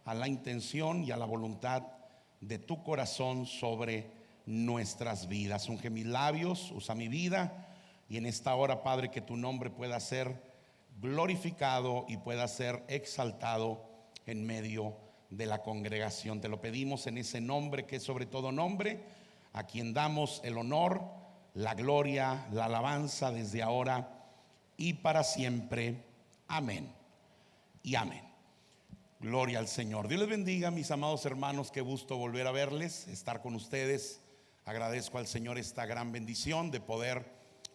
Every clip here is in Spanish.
a la intención y a la voluntad de tu corazón sobre nuestras vidas. Unge mis labios, usa mi vida, y en esta hora, Padre, que tu nombre pueda ser glorificado y pueda ser exaltado en medio de la congregación. Te lo pedimos en ese nombre que es sobre todo nombre, a quien damos el honor, la gloria, la alabanza desde ahora y para siempre. Amén y amén. Gloria al Señor. Dios les bendiga, mis amados hermanos. Qué gusto volver a verles, estar con ustedes. Agradezco al Señor esta gran bendición de poder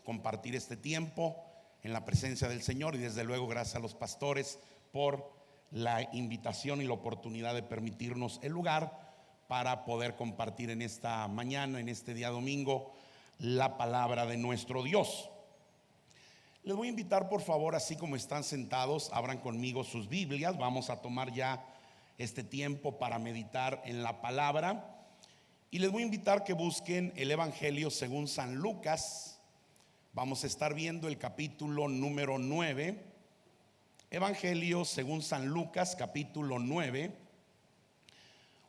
compartir este tiempo en la presencia del Señor, y desde luego gracias a los pastores por la invitación y la oportunidad de permitirnos el lugar para poder compartir en esta mañana, en este día domingo, la palabra de nuestro Dios. Les voy a invitar, por favor, así como están sentados, abran conmigo sus Biblias. Vamos a tomar ya este tiempo para meditar en la palabra, y les voy a invitar que busquen el Evangelio según San Lucas. Vamos a estar viendo el capítulo número 9. Evangelio según San Lucas, capítulo 9.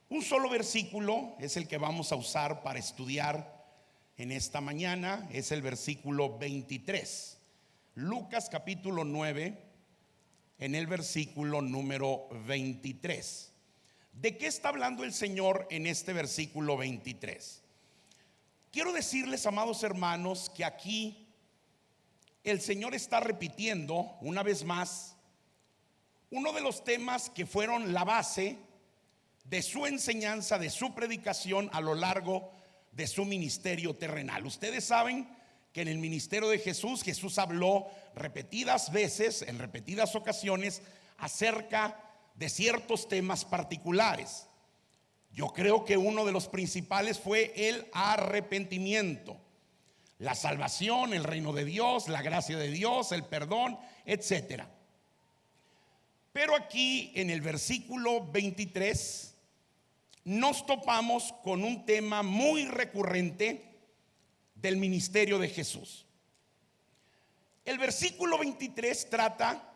Un solo versículo es el que vamos a usar para estudiar en esta mañana. Es el versículo 23. Lucas capítulo 9, en el versículo número 23. ¿De qué está hablando el Señor en este versículo 23? Quiero decirles, amados hermanos, que aquí el Señor está repitiendo una vez más uno de los temas que fueron la base de su enseñanza, de su predicación a lo largo de su ministerio terrenal. Ustedes saben que en el ministerio de Jesús, Jesús habló repetidas veces, en repetidas ocasiones, acerca de ciertos temas particulares. Yo creo que uno de los principales fue el arrepentimiento, la salvación, el reino de Dios, la gracia de Dios, el perdón, etcétera. Pero aquí en el versículo 23 nos topamos con un tema muy recurrente del ministerio de Jesús. El versículo 23 trata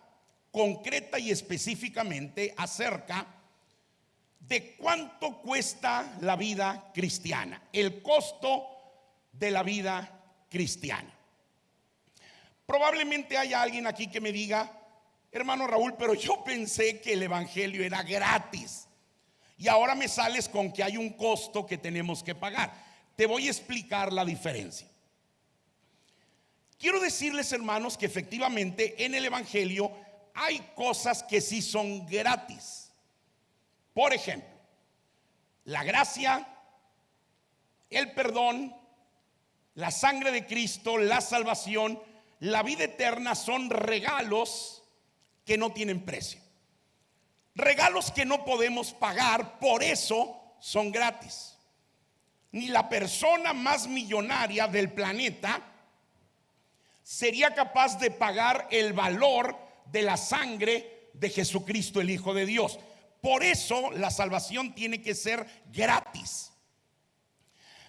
concreta y específicamente acerca de cuánto cuesta la vida cristiana, el costo de la vida cristiana. Probablemente haya alguien aquí que me diga: hermano Raúl, pero yo pensé que el evangelio era gratis y ahora me sales con que hay un costo que tenemos que pagar. Te voy a explicar la diferencia. Quiero decirles, hermanos, que efectivamente en el evangelio hay cosas que sí son gratis. Por ejemplo, la gracia, el perdón, la sangre de Cristo, la salvación, la vida eterna son regalos que no tienen precio. Regalos que no podemos pagar, por eso son gratis. Ni la persona más millonaria del planeta sería capaz de pagar el valor de la sangre de Jesucristo, el Hijo de Dios. Por eso la salvación tiene que ser gratis.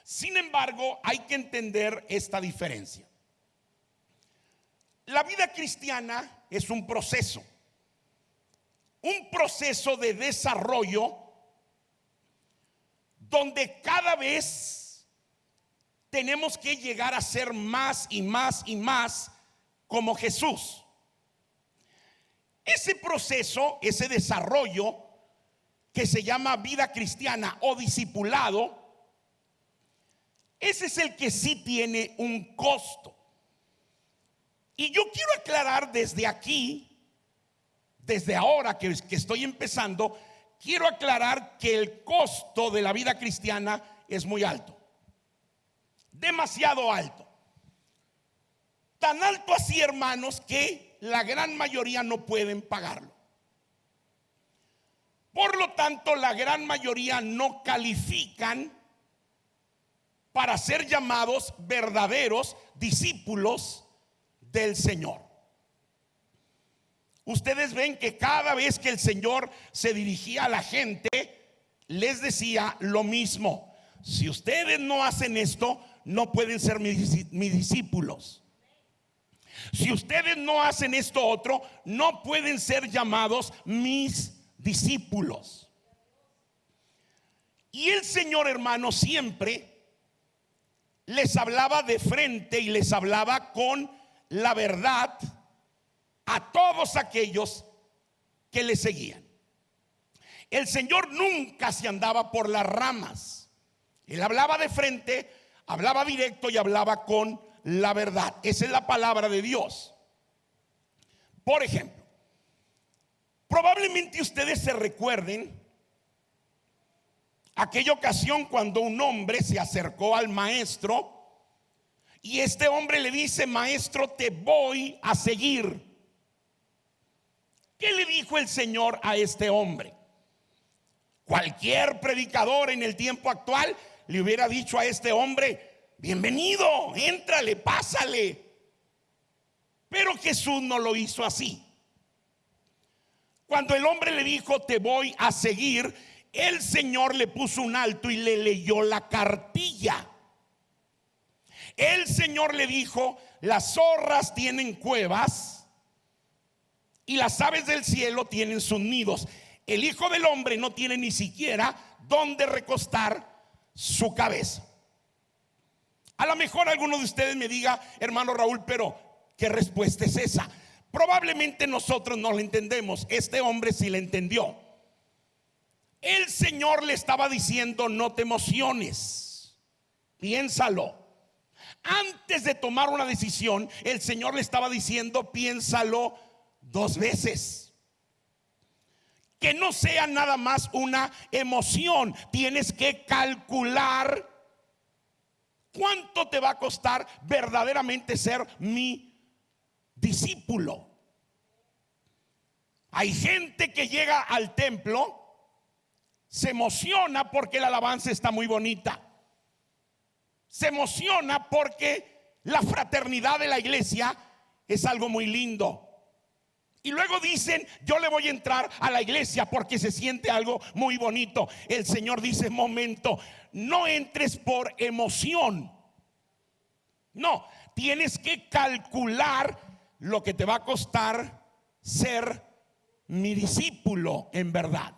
Sin embargo, hay que entender esta diferencia. La vida cristiana es un proceso de desarrollo donde cada vez tenemos que llegar a ser más y más y más como Jesús. Ese proceso, ese desarrollo que se llama vida cristiana o discipulado, ese es el que sí tiene un costo. Y yo quiero aclarar desde aquí, desde ahora que estoy empezando, quiero aclarar que el costo de la vida cristiana es muy alto, demasiado alto. Tan alto así, hermanos, que la gran mayoría no pueden pagarlo. Por lo tanto, la gran mayoría no califican para ser llamados verdaderos discípulos del Señor. Ustedes ven que cada vez que el Señor se dirigía a la gente, les decía lo mismo: si ustedes no hacen esto, no pueden ser mis discípulos. Si ustedes no hacen esto otro, no pueden ser llamados mis discípulos. Y el Señor, hermano, siempre les hablaba de frente y les hablaba con la verdad a todos aquellos que le seguían. El Señor nunca se andaba por las ramas. Él hablaba de frente, hablaba directo y hablaba con la verdad. Esa es la palabra de Dios. Por ejemplo, probablemente ustedes se recuerden aquella ocasión cuando un hombre se acercó al maestro y este hombre le dice: maestro, te voy a seguir. ¿Qué le dijo el Señor a este hombre? Cualquier predicador en el tiempo actual le hubiera dicho a este hombre: bienvenido, éntrale, pásale. Pero Jesús no lo hizo así. Cuando el hombre le dijo: te voy a seguir, el Señor le puso un alto y le leyó la cartilla. El Señor le dijo: las zorras tienen cuevas y las aves del cielo tienen sus nidos. El Hijo del Hombre no tiene ni siquiera dónde recostar su cabeza. A lo mejor alguno de ustedes me diga: hermano Raúl, pero ¿qué respuesta es esa? Probablemente nosotros no la entendemos. Este hombre sí la entendió. El Señor le estaba diciendo: no te emociones, piénsalo. Antes de tomar una decisión, el Señor le estaba diciendo: piénsalo 2 veces. Que no sea nada más una emoción. Tienes que calcular cuánto te va a costar verdaderamente ser mi discípulo. Hay gente que llega al templo, se emociona porque la alabanza está muy bonita, se emociona porque la fraternidad de la iglesia es algo muy lindo. Y luego dicen: yo le voy a entrar a la iglesia porque se siente algo muy bonito. El Señor dice: momento, no entres por emoción. No, tienes que calcular lo que te va a costar ser mi discípulo en verdad.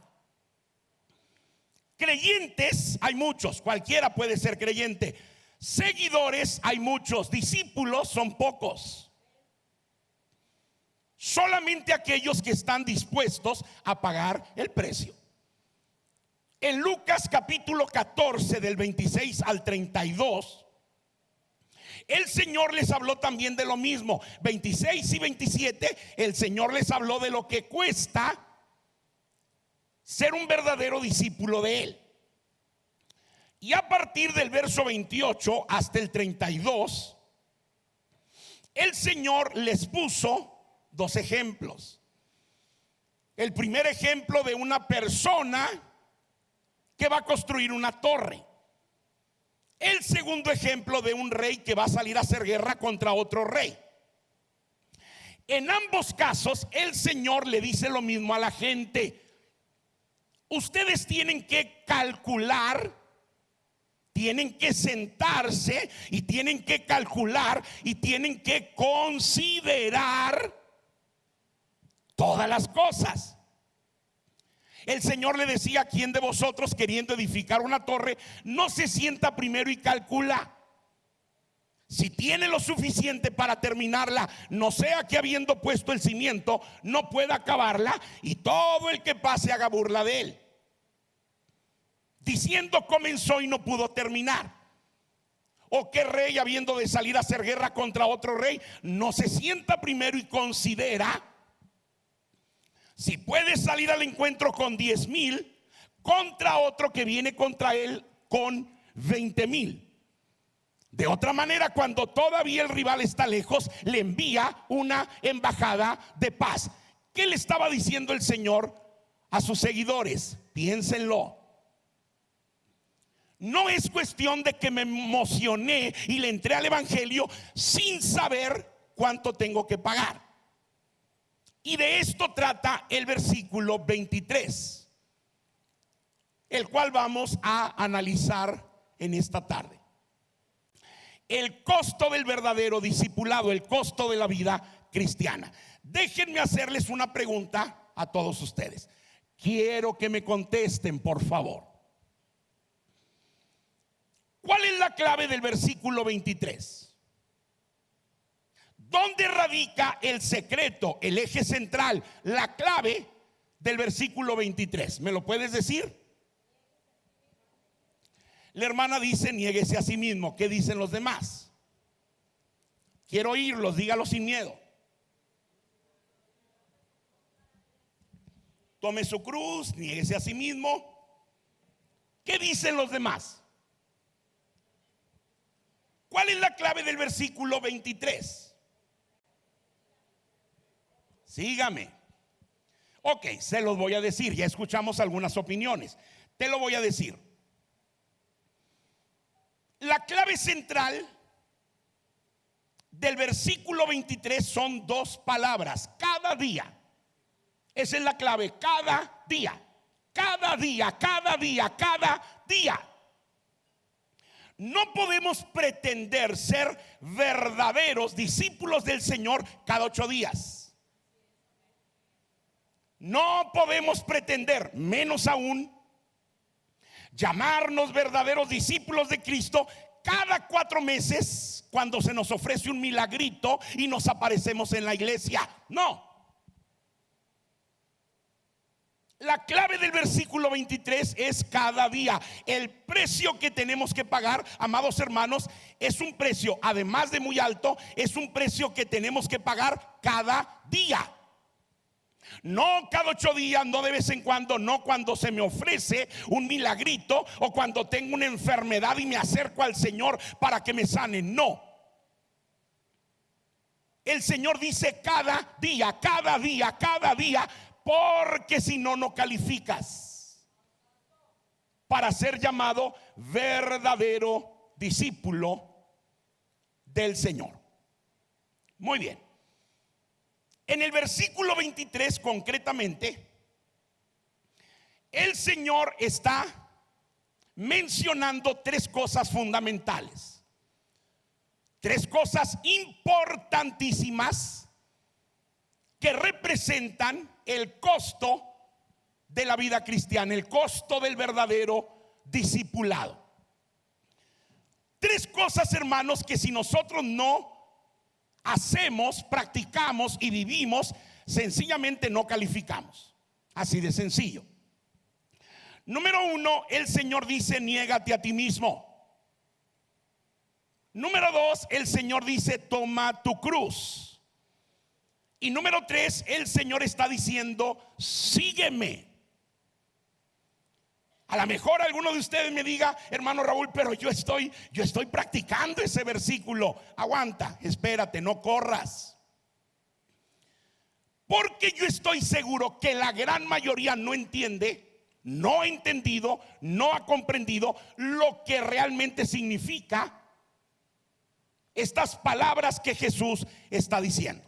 Creyentes hay muchos, cualquiera puede ser creyente. Seguidores hay muchos, discípulos son pocos. Solamente aquellos que están dispuestos a pagar el precio. En Lucas capítulo 14 del 26 al 32, el Señor les habló también de lo mismo. 26 y 27, el Señor les habló de lo que cuesta ser un verdadero discípulo de Él. Y a partir del verso 28 hasta el 32, el Señor les puso 2 ejemplos. El primer ejemplo de una persona que va a construir una torre. El segundo ejemplo de un rey que va a salir a hacer guerra contra otro rey. En ambos casos el Señor le dice lo mismo a la gente: ustedes tienen que calcular, tienen que sentarse y tienen que calcular y tienen que considerar todas las cosas. El Señor le decía: ¿quién de vosotros, queriendo edificar una torre, no se sienta primero y calcula si tiene lo suficiente para terminarla? No sea que habiendo puesto el cimiento no pueda acabarla y todo el que pase haga burla de él. Diciendo comenzó y no pudo terminar. ¿O qué rey, habiendo de salir a hacer guerra contra otro rey, no se sienta primero y considera si puede salir al encuentro con 10,000 contra otro que viene contra él con 20,000? De otra manera, cuando todavía el rival está lejos, le envía una embajada de paz. ¿Qué le estaba diciendo el Señor a sus seguidores? Piénsenlo. No es cuestión de que me emocioné y le entré al evangelio sin saber cuánto tengo que pagar. Y de esto trata el versículo 23, el cual vamos a analizar en esta tarde. El costo del verdadero discipulado, el costo de la vida cristiana. Déjenme hacerles una pregunta a todos ustedes. Quiero que me contesten, por favor. clave del versículo 23? ¿Dónde radica el secreto, el eje central, la clave del versículo 23? ¿Me lo puedes decir? La hermana dice: niéguese a sí mismo. ¿Qué dicen los demás? Quiero oírlos, dígalo sin miedo. Tome su cruz, niéguese a sí mismo. ¿Qué dicen los demás? ¿Cuál es la clave del versículo 23? Sígame. Ok, se los voy a decir. Ya escuchamos algunas opiniones. Te lo voy a decir. La clave central del versículo 23 son dos palabras: cada día. Esa es la clave: cada día, cada día, cada día, cada día. No podemos pretender ser verdaderos discípulos del Señor cada 8 días. No podemos pretender, menos aún, llamarnos verdaderos discípulos de Cristo cada 4 meses cuando se nos ofrece un milagrito y nos aparecemos en la iglesia. No. La clave del versículo 23 es cada día. El precio que tenemos que pagar, amados hermanos, es un precio, además de muy alto, es un precio que tenemos que pagar cada día. No cada 8 días, no de vez en cuando, no cuando se me ofrece un milagrito o cuando tengo una enfermedad y me acerco al Señor para que me sane. No. El Señor dice cada día, cada día, cada día, porque si no, no calificas para ser llamado verdadero discípulo del Señor. Muy bien. En el versículo 23 concretamente, el Señor está mencionando 3 cosas fundamentales, 3 cosas importantísimas que representan el costo de la vida cristiana, el costo del verdadero discipulado. 3 cosas, hermanos, que si nosotros no hacemos, practicamos y vivimos, sencillamente no calificamos. Así de sencillo. Número 1, el Señor dice: niégate a ti mismo. Número 2, el Señor dice: toma tu cruz. Y número 3, el Señor está diciendo: sígueme. A lo mejor alguno de ustedes me diga: hermano Raúl, pero yo estoy practicando ese versículo. Aguanta, espérate, no corras. Porque yo estoy seguro que la gran mayoría no entiende, no ha entendido, no ha comprendido lo que realmente significa estas palabras que Jesús está diciendo.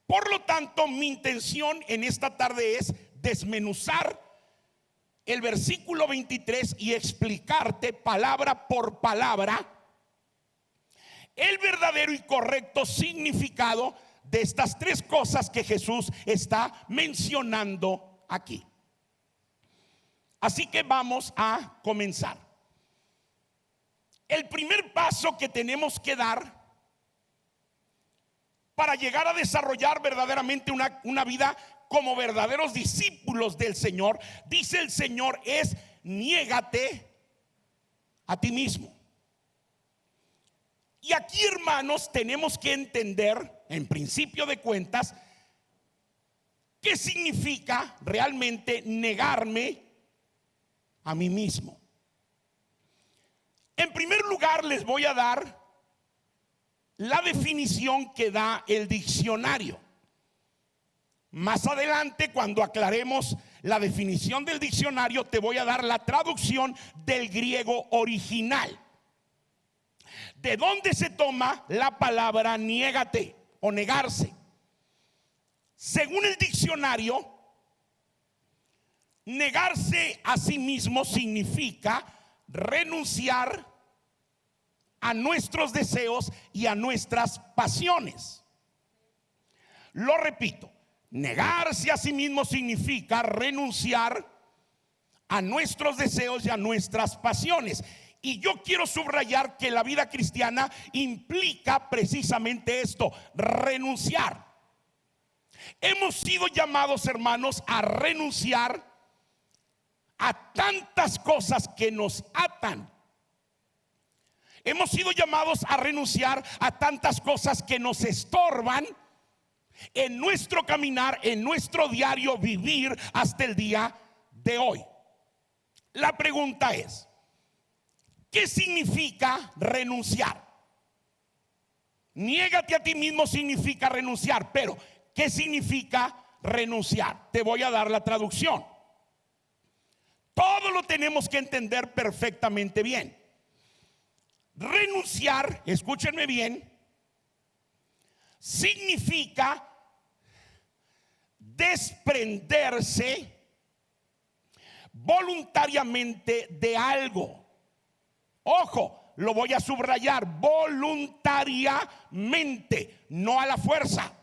Por lo tanto, mi intención en esta tarde es desmenuzar el versículo 23 y explicarte palabra por palabra el verdadero y correcto significado de estas 3 cosas que Jesús está mencionando aquí. Así que vamos a comenzar. El primer paso que tenemos que dar para llegar a desarrollar verdaderamente una vida como verdaderos discípulos del Señor, dice el Señor, es: niégate a ti mismo. Y aquí, hermanos, tenemos que entender, en principio de cuentas, qué significa realmente negarme a mí mismo. En primer lugar, les voy a dar la definición que da el diccionario. Más adelante, cuando aclaremos la definición del diccionario, te voy a dar la traducción del griego original, de dónde se toma la palabra niégate o negarse. Según el diccionario, negarse a sí mismo significa renunciar a nuestros deseos y a nuestras pasiones. Lo repito, negarse a sí mismo significa renunciar a nuestros deseos y a nuestras pasiones. Y yo quiero subrayar que la vida cristiana implica precisamente esto: renunciar. Hemos sido llamados, hermanos, a renunciar a tantas cosas que nos atan. Hemos sido llamados a renunciar a tantas cosas que nos estorban en nuestro caminar, en nuestro diario vivir hasta el día de hoy. La pregunta es: ¿qué significa renunciar? Niégate a ti mismo significa renunciar, pero ¿qué significa renunciar? Te voy a dar la traducción. Todo lo tenemos que entender perfectamente bien. Renunciar, escúchenme bien, significa desprenderse voluntariamente de algo. Ojo, lo voy a subrayar: voluntariamente, no a la fuerza.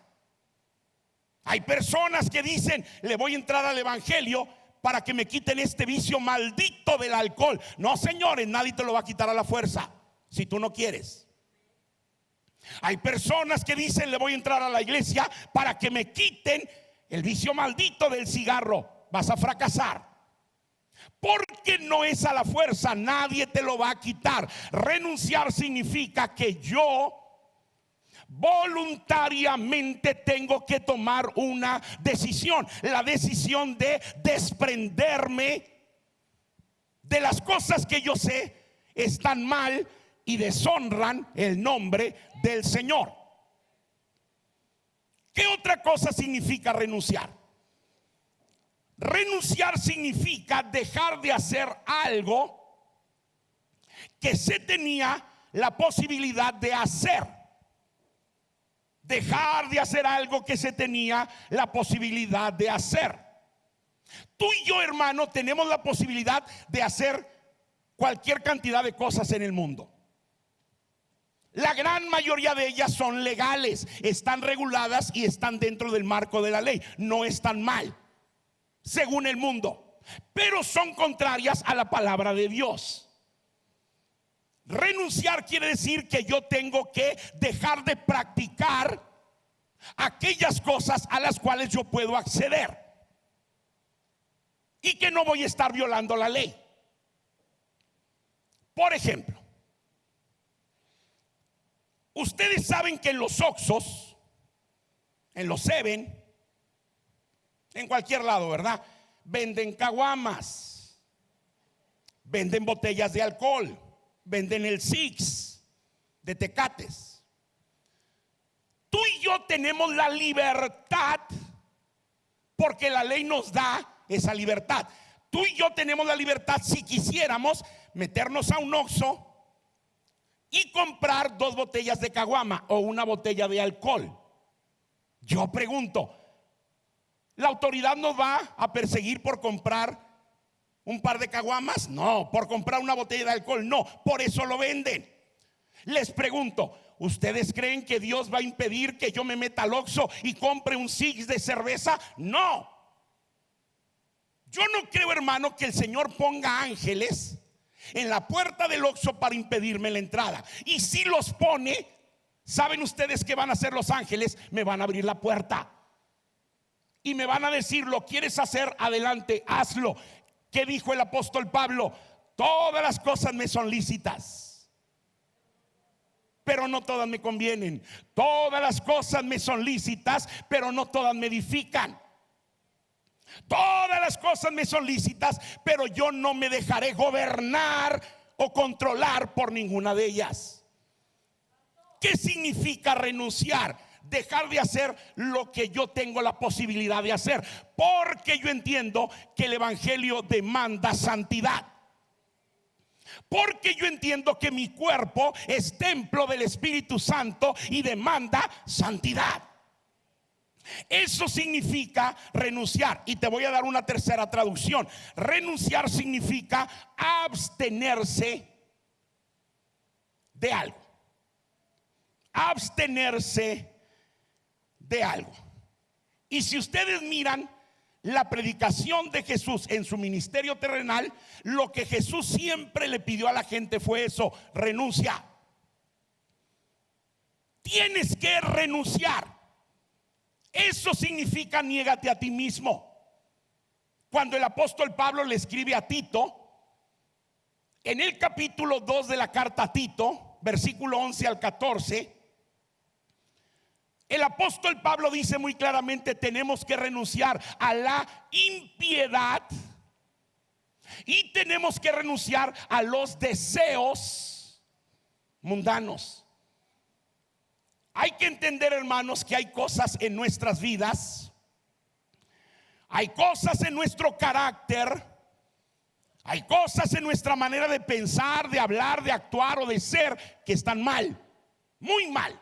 Hay personas que dicen: le voy a entrar al evangelio para que me quiten este vicio maldito del alcohol. No, señores, nadie te lo va a quitar a la fuerza si tú no quieres. Hay personas que dicen: le voy a entrar a la iglesia para que me quiten el vicio maldito del cigarro. Vas a fracasar, porque no es a la fuerza, nadie te lo va a quitar. Renunciar significa que yo voluntariamente tengo que tomar una decisión, la decisión de desprenderme de las cosas que yo sé están mal y deshonran el nombre del Señor. ¿Qué otra cosa significa renunciar? Renunciar significa dejar de hacer algo que se tenía la posibilidad de hacer. Dejar de hacer algo que se tenía la posibilidad de hacer. Tú y yo, hermano, tenemos la posibilidad de hacer cualquier cantidad de cosas en el mundo. La gran mayoría de ellas son legales, están reguladas y están dentro del marco de la ley. No están mal, según el mundo, pero son contrarias a la palabra de Dios. Renunciar quiere decir que yo tengo que dejar de practicar aquellas cosas a las cuales yo puedo acceder y que no voy a estar violando la ley. Por ejemplo, ustedes saben que en los Oxxos, en los Seven, en cualquier lado, ¿verdad?, venden caguamas, venden botellas de alcohol, venden el Six de Tecates. Tú y yo tenemos la libertad, porque la ley nos da esa libertad. Tú y yo tenemos la libertad, si quisiéramos, meternos a un Oxxo y comprar 2 botellas de caguama o una botella de alcohol. Yo pregunto, ¿la autoridad nos va a perseguir por comprar un par de caguamas? No. ¿Por comprar una botella de alcohol? No. Por eso lo venden. Les pregunto, ¿ustedes creen que Dios va a impedir que yo me meta al Oxxo y compre un Six de cerveza? No. Yo no creo, hermano, que el Señor ponga ángeles en la puerta del Oxxo para impedirme la entrada. Y si los pone, ¿saben ustedes qué van a hacer los ángeles? Me van a abrir la puerta y me van a decir: ¿lo quieres hacer? Adelante, hazlo. ¿Qué dijo el apóstol Pablo? Todas las cosas me son lícitas, pero no todas me convienen. Todas las cosas me son lícitas, pero no todas me edifican. Todas las cosas me son lícitas, pero yo no me dejaré gobernar o controlar por ninguna de ellas. ¿Qué significa renunciar? Dejar de hacer lo que yo tengo la posibilidad de hacer, porque yo entiendo que el evangelio demanda santidad, porque yo entiendo que mi cuerpo es templo del Espíritu Santo y demanda santidad. Eso significa renunciar. Y te voy a dar una tercera traducción. Renunciar significa abstenerse de algo. Abstenerse de algo. Y si ustedes miran la predicación de Jesús en su ministerio terrenal, lo que Jesús siempre le pidió a la gente fue eso: renuncia. Tienes que renunciar. Eso significa niégate a ti mismo. Cuando el apóstol Pablo le escribe a Tito, en el capítulo 2 de la carta a Tito, versículo 11 al 14, el apóstol Pablo dice muy claramente: tenemos que renunciar a la impiedad y tenemos que renunciar a los deseos mundanos. Hay que entender, hermanos, que hay cosas en nuestras vidas, hay cosas en nuestro carácter, hay cosas en nuestra manera de pensar, de hablar, de actuar o de ser que están mal, muy mal.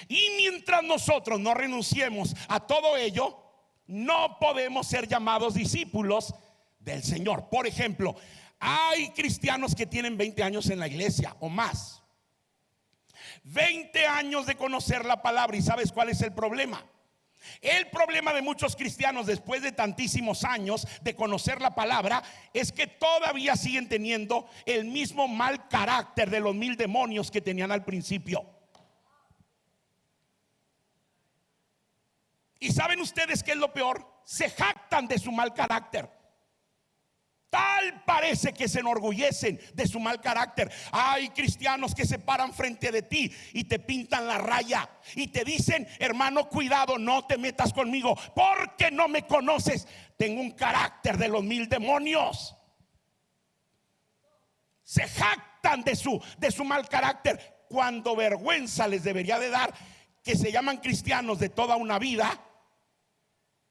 Y mientras nosotros no renunciemos a todo ello, no podemos ser llamados discípulos del Señor. Por ejemplo, hay cristianos que tienen 20 años en la iglesia o más, 20 años de conocer la palabra. ¿Y sabes cuál es el problema? El problema de muchos cristianos después de tantísimos años de conocer la palabra es que todavía siguen teniendo el mismo mal carácter de los 1000 demonios que tenían al principio. ¿Y saben ustedes qué es lo peor? Se jactan de su mal carácter. Tal parece que se enorgullecen de su mal carácter. Hay cristianos que se paran frente de ti y te pintan la raya y te dicen: hermano, cuidado, no te metas conmigo porque no me conoces. Tengo un carácter de los 1000 demonios. Se jactan de su mal carácter, cuando vergüenza les debería de dar que se llaman cristianos de toda una vida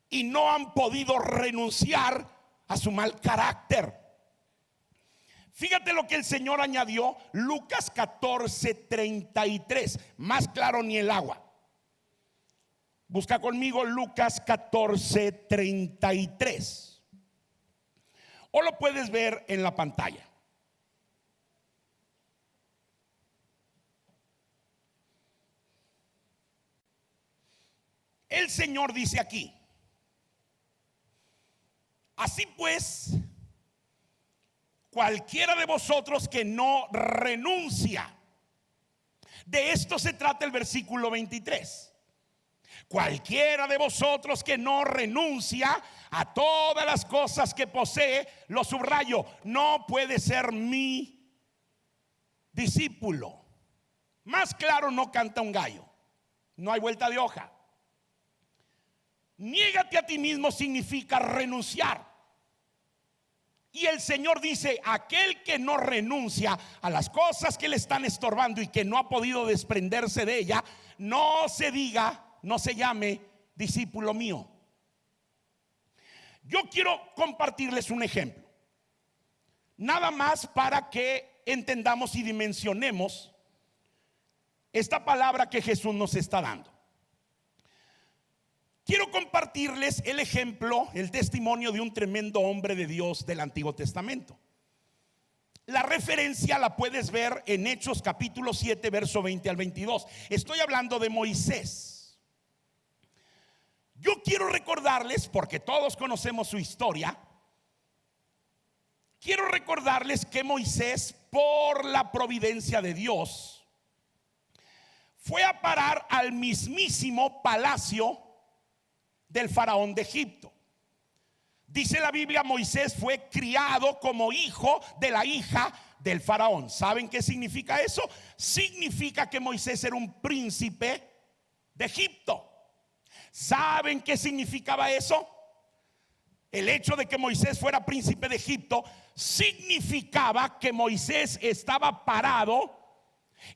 y no han podido renunciar a su mal carácter. Fíjate lo que el Señor añadió, Lucas 14:33, más claro ni el agua. Busca conmigo Lucas 14:33, o lo puedes ver en la pantalla. El Señor dice aquí: así pues, cualquiera de vosotros que no renuncia. De esto se trata el versículo 23. Cualquiera de vosotros que no renuncia a todas las cosas que posee, lo subrayo, no puede ser mi discípulo. Más claro no canta un gallo. No hay vuelta de hoja. Niégate a ti mismo significa renunciar. Y el Señor dice: aquel que no renuncia a las cosas que le están estorbando y que no ha podido desprenderse de ella, no se diga, no se llame discípulo mío. Yo quiero compartirles un ejemplo, nada más para que entendamos y dimensionemos esta palabra que Jesús nos está dando. Quiero compartirles el ejemplo, el testimonio de un tremendo hombre de Dios del Antiguo Testamento. La referencia la puedes ver en Hechos capítulo 7, verso 20 al 22. Estoy hablando de Moisés. Yo quiero recordarles, porque todos conocemos su historia, quiero recordarles que Moisés, por la providencia de Dios, fue a parar al mismísimo palacio del faraón de Egipto. Dice la Biblia: Moisés fue criado como hijo de la hija del faraón. ¿Saben qué significa eso? Significa que Moisés era un príncipe de Egipto. ¿Saben qué significaba eso? El hecho de que Moisés fuera príncipe de Egipto significaba que Moisés estaba parado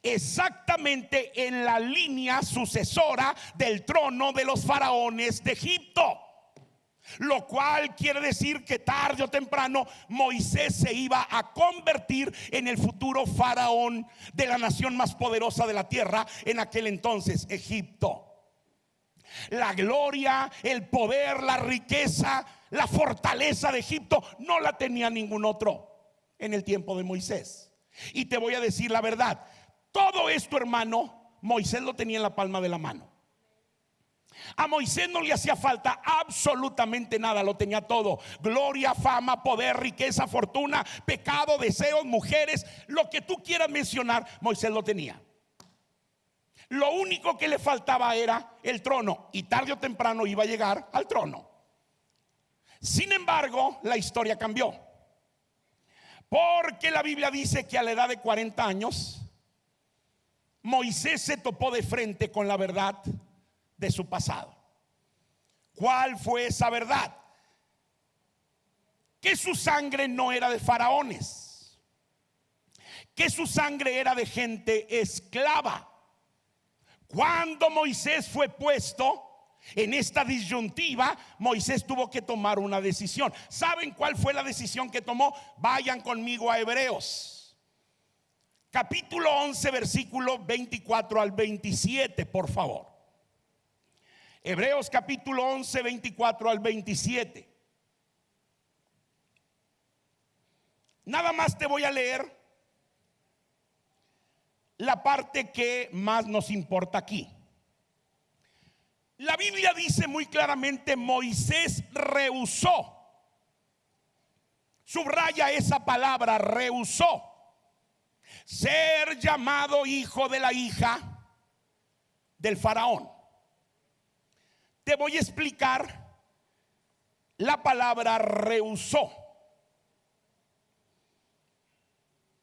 exactamente en la línea sucesora del trono de los faraones de Egipto, lo cual quiere decir que tarde o temprano Moisés se iba a convertir en el futuro faraón de la nación más poderosa de la tierra en aquel entonces, Egipto. La gloria, el poder, la riqueza, la fortaleza de Egipto no la tenía ningún otro en el tiempo de Moisés. Y te voy a decir la verdad: todo esto, hermano, Moisés lo tenía en la palma de la mano. A Moisés no le hacía falta absolutamente nada, lo tenía todo: gloria, fama, poder, riqueza, fortuna, pecado, deseos, mujeres, lo que tú quieras mencionar, Moisés lo tenía. Lo único que le faltaba era el trono, y tarde o temprano iba a llegar al trono. Sin embargo, la historia cambió, porque la Biblia dice que a la edad de 40 años Moisés se topó de frente con la verdad de su pasado. ¿Cuál fue esa verdad? Que su sangre no era de faraones, que su sangre era de gente esclava. Cuando Moisés fue puesto en esta disyuntiva, Moisés tuvo que tomar una decisión. ¿Saben cuál fue la decisión que tomó? Vayan conmigo a Hebreos capítulo 11, versículo 24 al 27, por favor. Hebreos capítulo 11, 24 al 27. Nada más te voy a leer la parte que más nos importa aquí. La Biblia dice muy claramente: Moisés rehusó. Subraya esa palabra, rehusó ser llamado hijo de la hija del faraón. Te voy a explicar la palabra rehusó.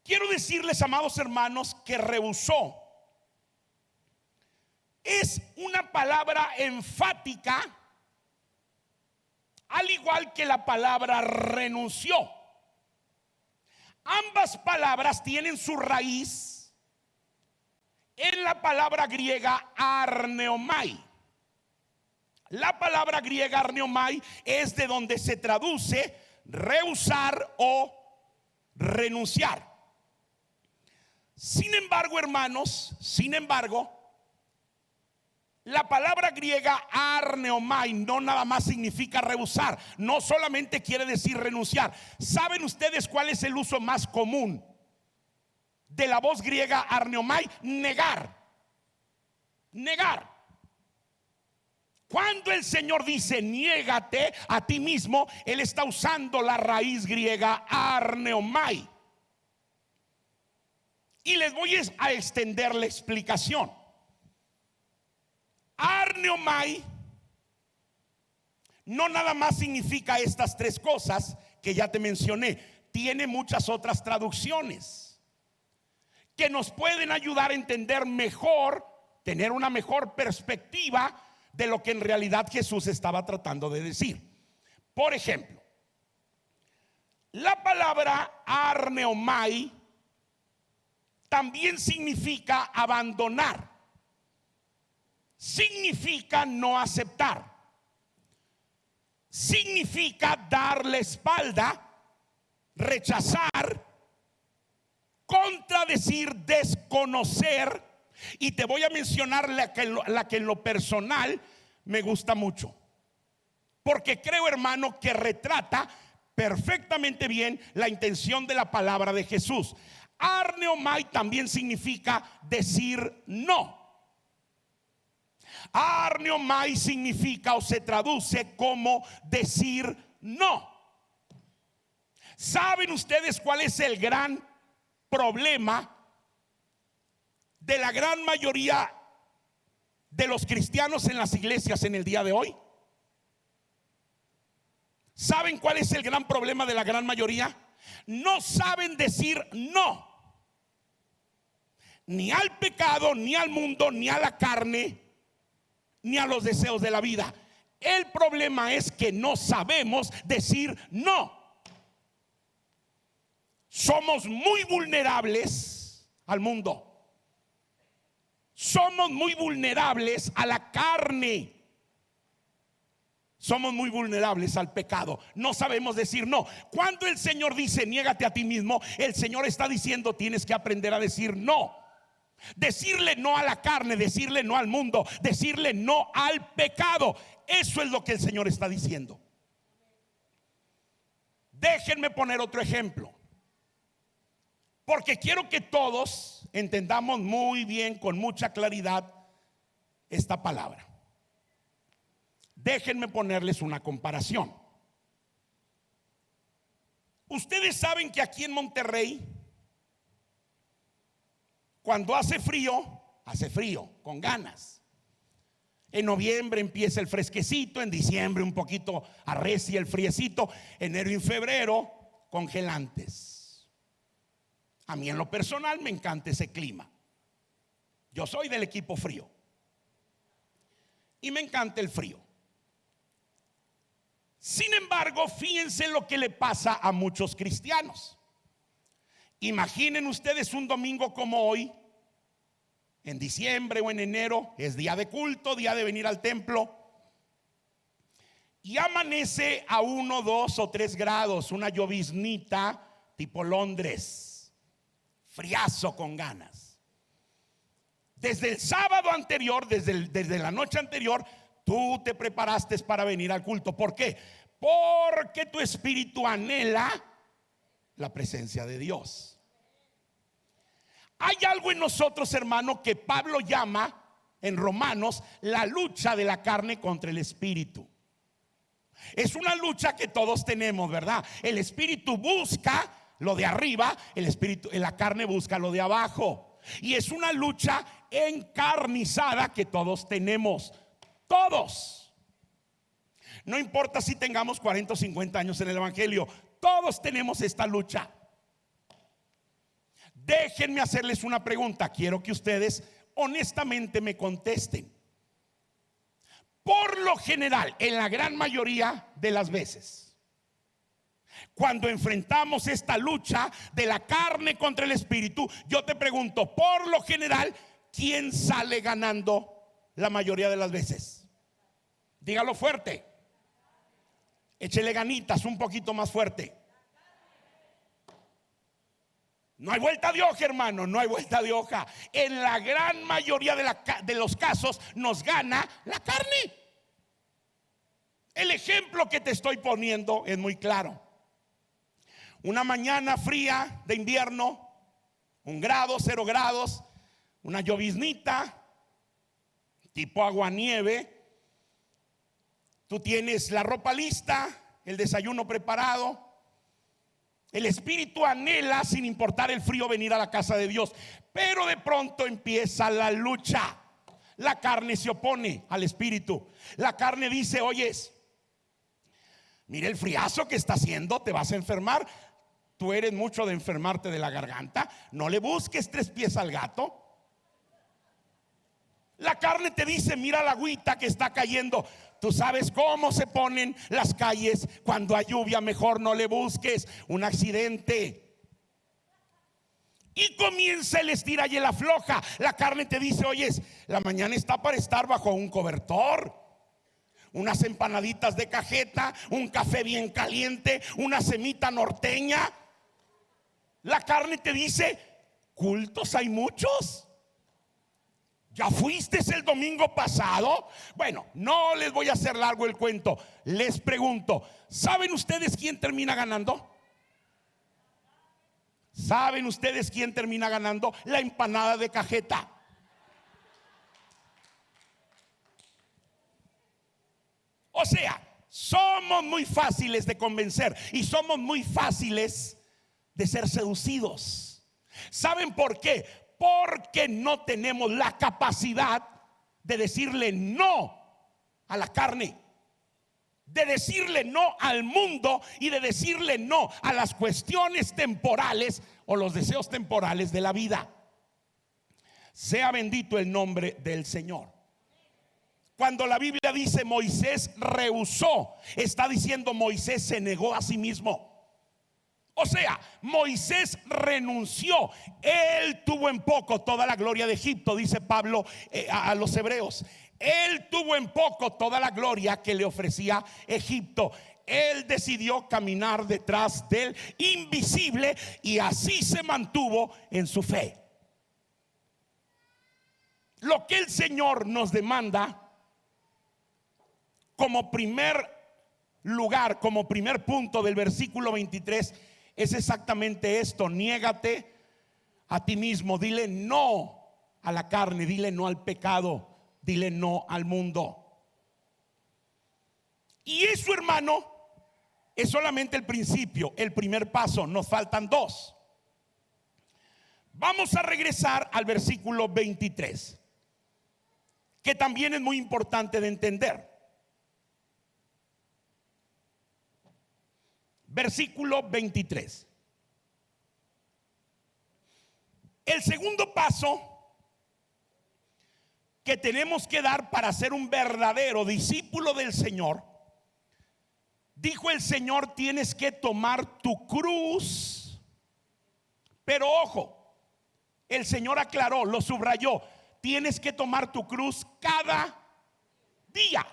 Quiero decirles, amados hermanos, que rehusó es una palabra enfática, al igual que la palabra renunció. Ambas palabras tienen su raíz en la palabra griega arneomai. La palabra griega arneomai es de donde se traduce rehusar o renunciar. Sin embargo, hermanos, la palabra griega arneomai no nada más significa rehusar, no solamente quiere decir renunciar. ¿Saben ustedes cuál es el uso más común de la voz griega arneomai? Negar. Negar. Cuando el Señor dice niégate a ti mismo, Él está usando la raíz griega arneomai. Y les voy a extender la explicación. Arneomai no nada más significa estas tres cosas que ya te mencioné. Tiene muchas otras traducciones que nos pueden ayudar a entender mejor, tener una mejor perspectiva de lo que en realidad Jesús estaba tratando de decir. Por ejemplo, la palabra arneomai también significa abandonar. Significa no aceptar. Significa dar la espalda, rechazar, contradecir, desconocer. Y te voy a mencionar la que en lo personal me gusta mucho, porque creo, hermano, que retrata perfectamente bien la intención de la palabra de Jesús. Arneomai también significa decir no. Arneomai significa o se traduce como decir no. ¿Saben ustedes cuál es el gran problema de la gran mayoría de los cristianos en las iglesias en el día de hoy? ¿Saben cuál es el gran problema de la gran mayoría? No saben decir no, ni al pecado, ni al mundo, ni a la carne, ni a los deseos de la vida. El problema es que no sabemos decir no. Somos muy vulnerables al mundo. Somos muy vulnerables a la carne. Somos muy vulnerables al pecado. No sabemos decir no. Cuando el Señor dice niégate a ti mismo, el Señor está diciendo tienes que aprender a decir no. Decirle no a la carne, decirle no al mundo, decirle no al pecado. Eso es lo que el Señor está diciendo. Déjenme poner otro ejemplo, porque quiero que todos entendamos muy bien, con mucha claridad, esta palabra. Déjenme ponerles una comparación. Ustedes saben que aquí en Monterrey, cuando hace frío con ganas. En noviembre empieza el fresquecito, en diciembre un poquito arrecia el friecito, enero y febrero congelantes. A mí en lo personal me encanta ese clima. Yo soy del equipo frío y me encanta el frío. Sin embargo, fíjense lo que le pasa a muchos cristianos. Imaginen ustedes un domingo como hoy, en diciembre o en enero, es día de culto, día de venir al templo, y amanece a 1, 2 o 3 grados, una lloviznita tipo Londres, friazo con ganas. Desde el sábado anterior, desde la noche anterior, tú te preparaste para venir al culto. ¿Por qué? Porque tu espíritu anhela la presencia de Dios. Hay algo en nosotros, hermano, que Pablo llama en Romanos la lucha de la carne contra el espíritu. Es una lucha que todos tenemos, ¿verdad? El espíritu busca lo de arriba, la carne busca lo de abajo. Y es una lucha encarnizada que todos tenemos. Todos. No importa si tengamos 40 o 50 años en el evangelio, todos tenemos esta lucha. Déjenme hacerles una pregunta. Quiero que ustedes honestamente me contesten. Por lo general, en la gran mayoría de las veces, cuando enfrentamos esta lucha de la carne contra el espíritu, yo te pregunto, por lo general, ¿quién sale ganando la mayoría de las veces? Dígalo fuerte. Échele ganitas un poquito más fuerte. No hay vuelta de hoja, hermano, no hay vuelta de hoja. En la gran mayoría de los casos nos gana la carne. El ejemplo que te estoy poniendo es muy claro. Una mañana fría de invierno, 1 grado, 0 grados, una lloviznita, tipo aguanieve. Tú tienes la ropa lista, el desayuno preparado. El espíritu anhela, sin importar el frío, venir a la casa de Dios. Pero de pronto empieza la lucha. La carne se opone al espíritu. La carne dice: oyes, mira el friazo que está haciendo, te vas a enfermar. Tú eres mucho de enfermarte de la garganta. No le busques 3 pies al gato. La carne te dice: mira la agüita que está cayendo. Tú sabes cómo se ponen las calles cuando hay lluvia, mejor no le busques un accidente. Y comienza el estira y el afloja. La carne te dice: oyes, la mañana está para estar bajo un cobertor, unas empanaditas de cajeta, un café bien caliente, una semita norteña. La carne te dice: cultos hay muchos. ¿Ya fuiste el domingo pasado? Bueno, no les voy a hacer largo el cuento. Les pregunto, ¿saben ustedes quién termina ganando? ¿Saben ustedes quién termina ganando? La empanada de cajeta. O sea, somos muy fáciles de convencer y somos muy fáciles de ser seducidos. ¿Saben por qué? Porque no tenemos la capacidad de decirle no a la carne, de decirle no al mundo y de decirle no a las cuestiones temporales o los deseos temporales de la vida. Sea bendito el nombre del Señor. Cuando la Biblia dice Moisés rehusó, está diciendo Moisés se negó a sí mismo. O sea, Moisés renunció. Él tuvo en poco toda la gloria de Egipto, dice Pablo a los hebreos. Él tuvo en poco toda la gloria que le ofrecía Egipto. Él decidió caminar detrás del invisible y así se mantuvo en su fe. Lo que el Señor nos demanda como primer lugar, como primer punto del versículo 23, es exactamente esto: niégate a ti mismo, dile no a la carne, dile no al pecado, dile no al mundo. Y eso, hermano, es solamente el principio, el primer paso. Nos faltan dos. Vamos a regresar al versículo 23, que también es muy importante de entender. Versículo 23. El segundo paso que tenemos que dar para ser un verdadero discípulo del Señor, dijo el Señor, tienes que tomar tu cruz. Pero ojo, el Señor aclaró, lo subrayó, tienes que tomar tu cruz cada día.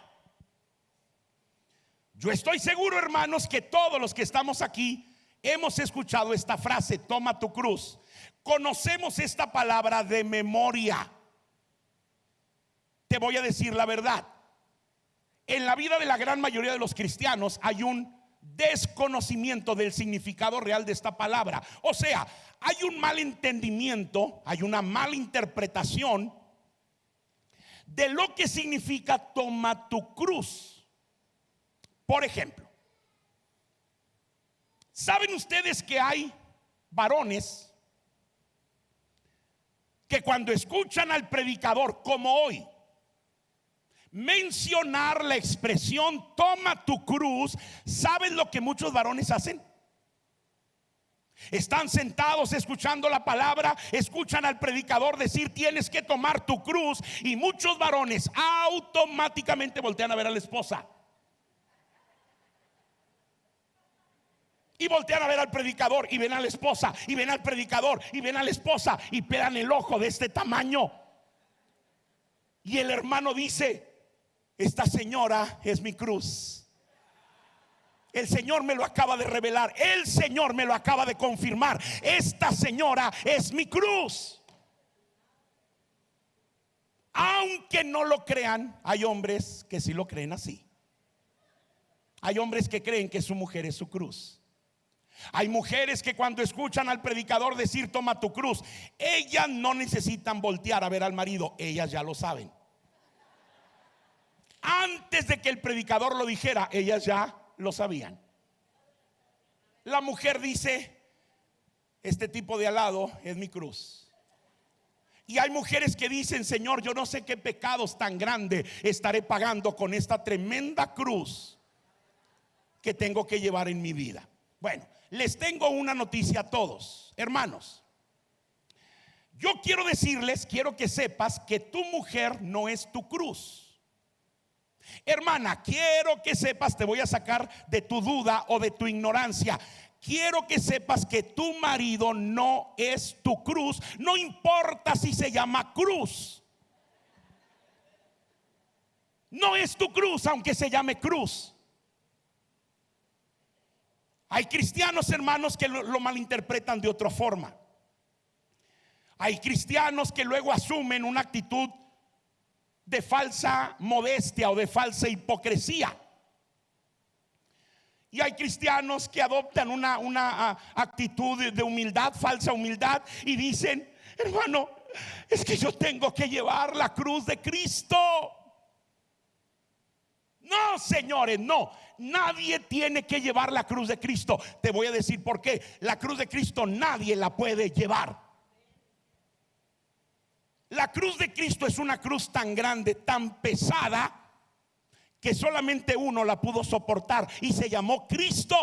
Yo estoy seguro, hermanos, que todos los que estamos aquí hemos escuchado esta frase, toma tu cruz. Conocemos esta palabra de memoria. Te voy a decir la verdad. En la vida de la gran mayoría de los cristianos hay un desconocimiento del significado real de esta palabra. O sea, hay un mal entendimiento, hay una mala interpretación de lo que significa toma tu cruz. Por ejemplo, ¿saben ustedes que hay varones que cuando escuchan al predicador como hoy mencionar la expresión toma tu cruz, ¿saben lo que muchos varones hacen? Están sentados escuchando la palabra, escuchan al predicador decir tienes que tomar tu cruz, y muchos varones automáticamente voltean a ver a la esposa y voltean a ver al predicador y ven a la esposa y ven al predicador y ven a la esposa y pegan el ojo de este tamaño. Y el hermano dice, esta señora es mi cruz. El Señor me lo acaba de revelar, el Señor me lo acaba de confirmar. Esta señora es mi cruz. Aunque no lo crean, hay hombres que sí lo creen así. Hay hombres que creen que su mujer es su cruz. Hay mujeres que cuando escuchan al predicador decir toma tu cruz, ellas no necesitan voltear a ver al marido, ellas ya lo saben. Antes de que el predicador lo dijera, ellas ya lo sabían. La mujer dice, este tipo de al lado es mi cruz. Y hay mujeres que dicen, Señor, yo no sé qué pecados tan grandes estaré pagando con esta tremenda cruz que tengo que llevar en mi vida. Bueno, les tengo una noticia a todos, hermanos. Yo quiero decirles, quiero que sepas que tu mujer no es tu cruz. Hermana, quiero que sepas, te voy a sacar de tu duda o de tu ignorancia. Quiero que sepas que tu marido no es tu cruz. No importa si se llama cruz. No es tu cruz, aunque se llame cruz. Hay cristianos, hermanos, que lo malinterpretan de otra forma. Hay cristianos que luego asumen una actitud de falsa modestia o de falsa hipocresía. Y hay cristianos que adoptan una actitud de humildad, falsa humildad, y dicen, hermano, es que yo tengo que llevar la cruz de Cristo. No, señores, no. Nadie tiene que llevar la cruz de Cristo. Te voy a decir por qué. La cruz de Cristo nadie la puede llevar. La cruz de Cristo es una cruz tan grande, tan pesada, que solamente uno la pudo soportar y se llamó Cristo.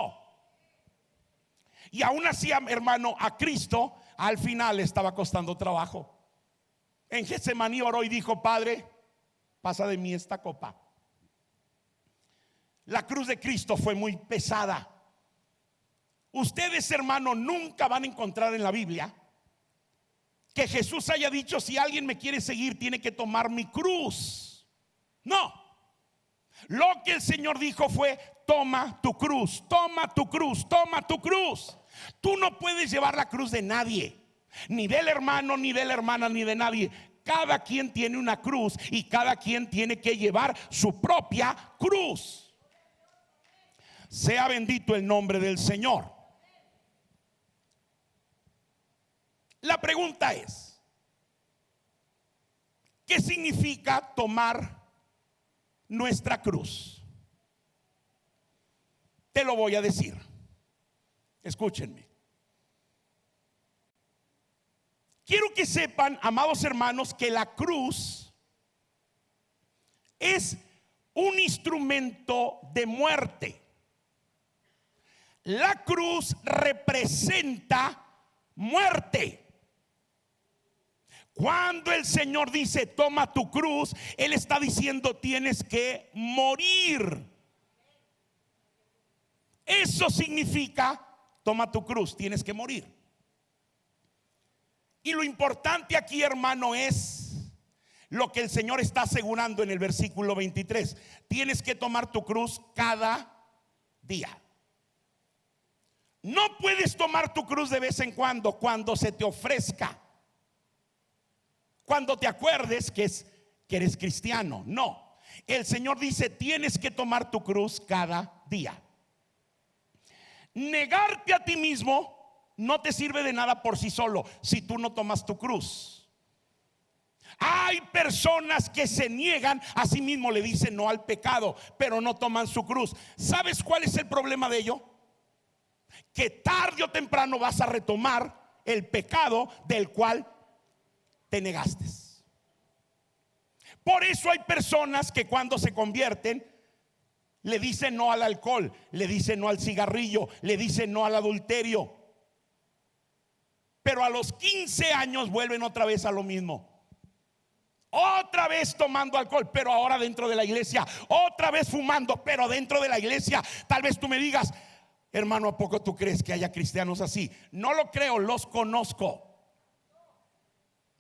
Y aún así, hermano, a Cristo al final le estaba costando trabajo. En Getsemaní oró y dijo, Padre, pasa de mí esta copa. La cruz de Cristo fue muy pesada. Ustedes, hermano, nunca van a encontrar en la Biblia que Jesús haya dicho, si alguien me quiere seguir tiene que tomar mi cruz. No. Lo que el Señor dijo fue, toma tu cruz, toma tu cruz, toma tu cruz. Tú no puedes llevar la cruz de nadie, ni del hermano, ni de la hermana, ni de nadie. Cada quien tiene una cruz y cada quien tiene que llevar su propia cruz. Sea bendito el nombre del Señor. La pregunta es, ¿qué significa tomar nuestra cruz? te lo voy a decir. Escúchenme. Quiero que sepan, amados hermanos, que la cruz es un instrumento de muerte. La cruz representa muerte. Cuando el Señor dice toma tu cruz, Él está diciendo tienes que morir. Eso significa toma tu cruz, tienes que morir. Y lo importante aquí, hermano, es lo que el Señor está asegurando en el versículo 23. Tienes que tomar tu cruz cada día. No puedes tomar tu cruz de vez en cuando se te ofrezca, cuando te acuerdes que eres cristiano. No, el Señor dice tienes que tomar tu cruz cada día. Negarte a ti mismo no te sirve de nada por sí solo si tú no tomas tu cruz. Hay personas que se niegan a sí mismo, le dicen no al pecado, pero no toman su cruz. ¿Sabes cuál es el problema de ello? Que tarde o temprano vas a retomar el pecado del cual te negaste. Por eso hay personas que cuando se convierten le dicen no al alcohol, le dicen no al cigarrillo, le dicen no al adulterio, pero a los 15 años vuelven otra vez a lo mismo. Otra vez tomando alcohol, pero ahora dentro de la iglesia. Otra vez fumando, pero dentro de la iglesia. Tal vez tú me digas, hermano, ¿a poco tú crees que haya cristianos así? No lo creo, los conozco.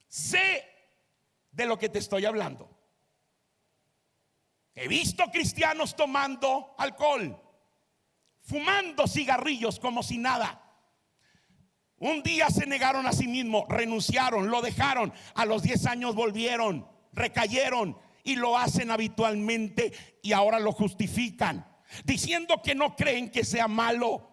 Sé de lo que te estoy hablando. He visto cristianos tomando alcohol, fumando cigarrillos como si nada. Un día se negaron a sí mismos, renunciaron, lo dejaron. A los 10 años volvieron, recayeron y lo hacen habitualmente y ahora lo justifican, diciendo que no creen que sea malo.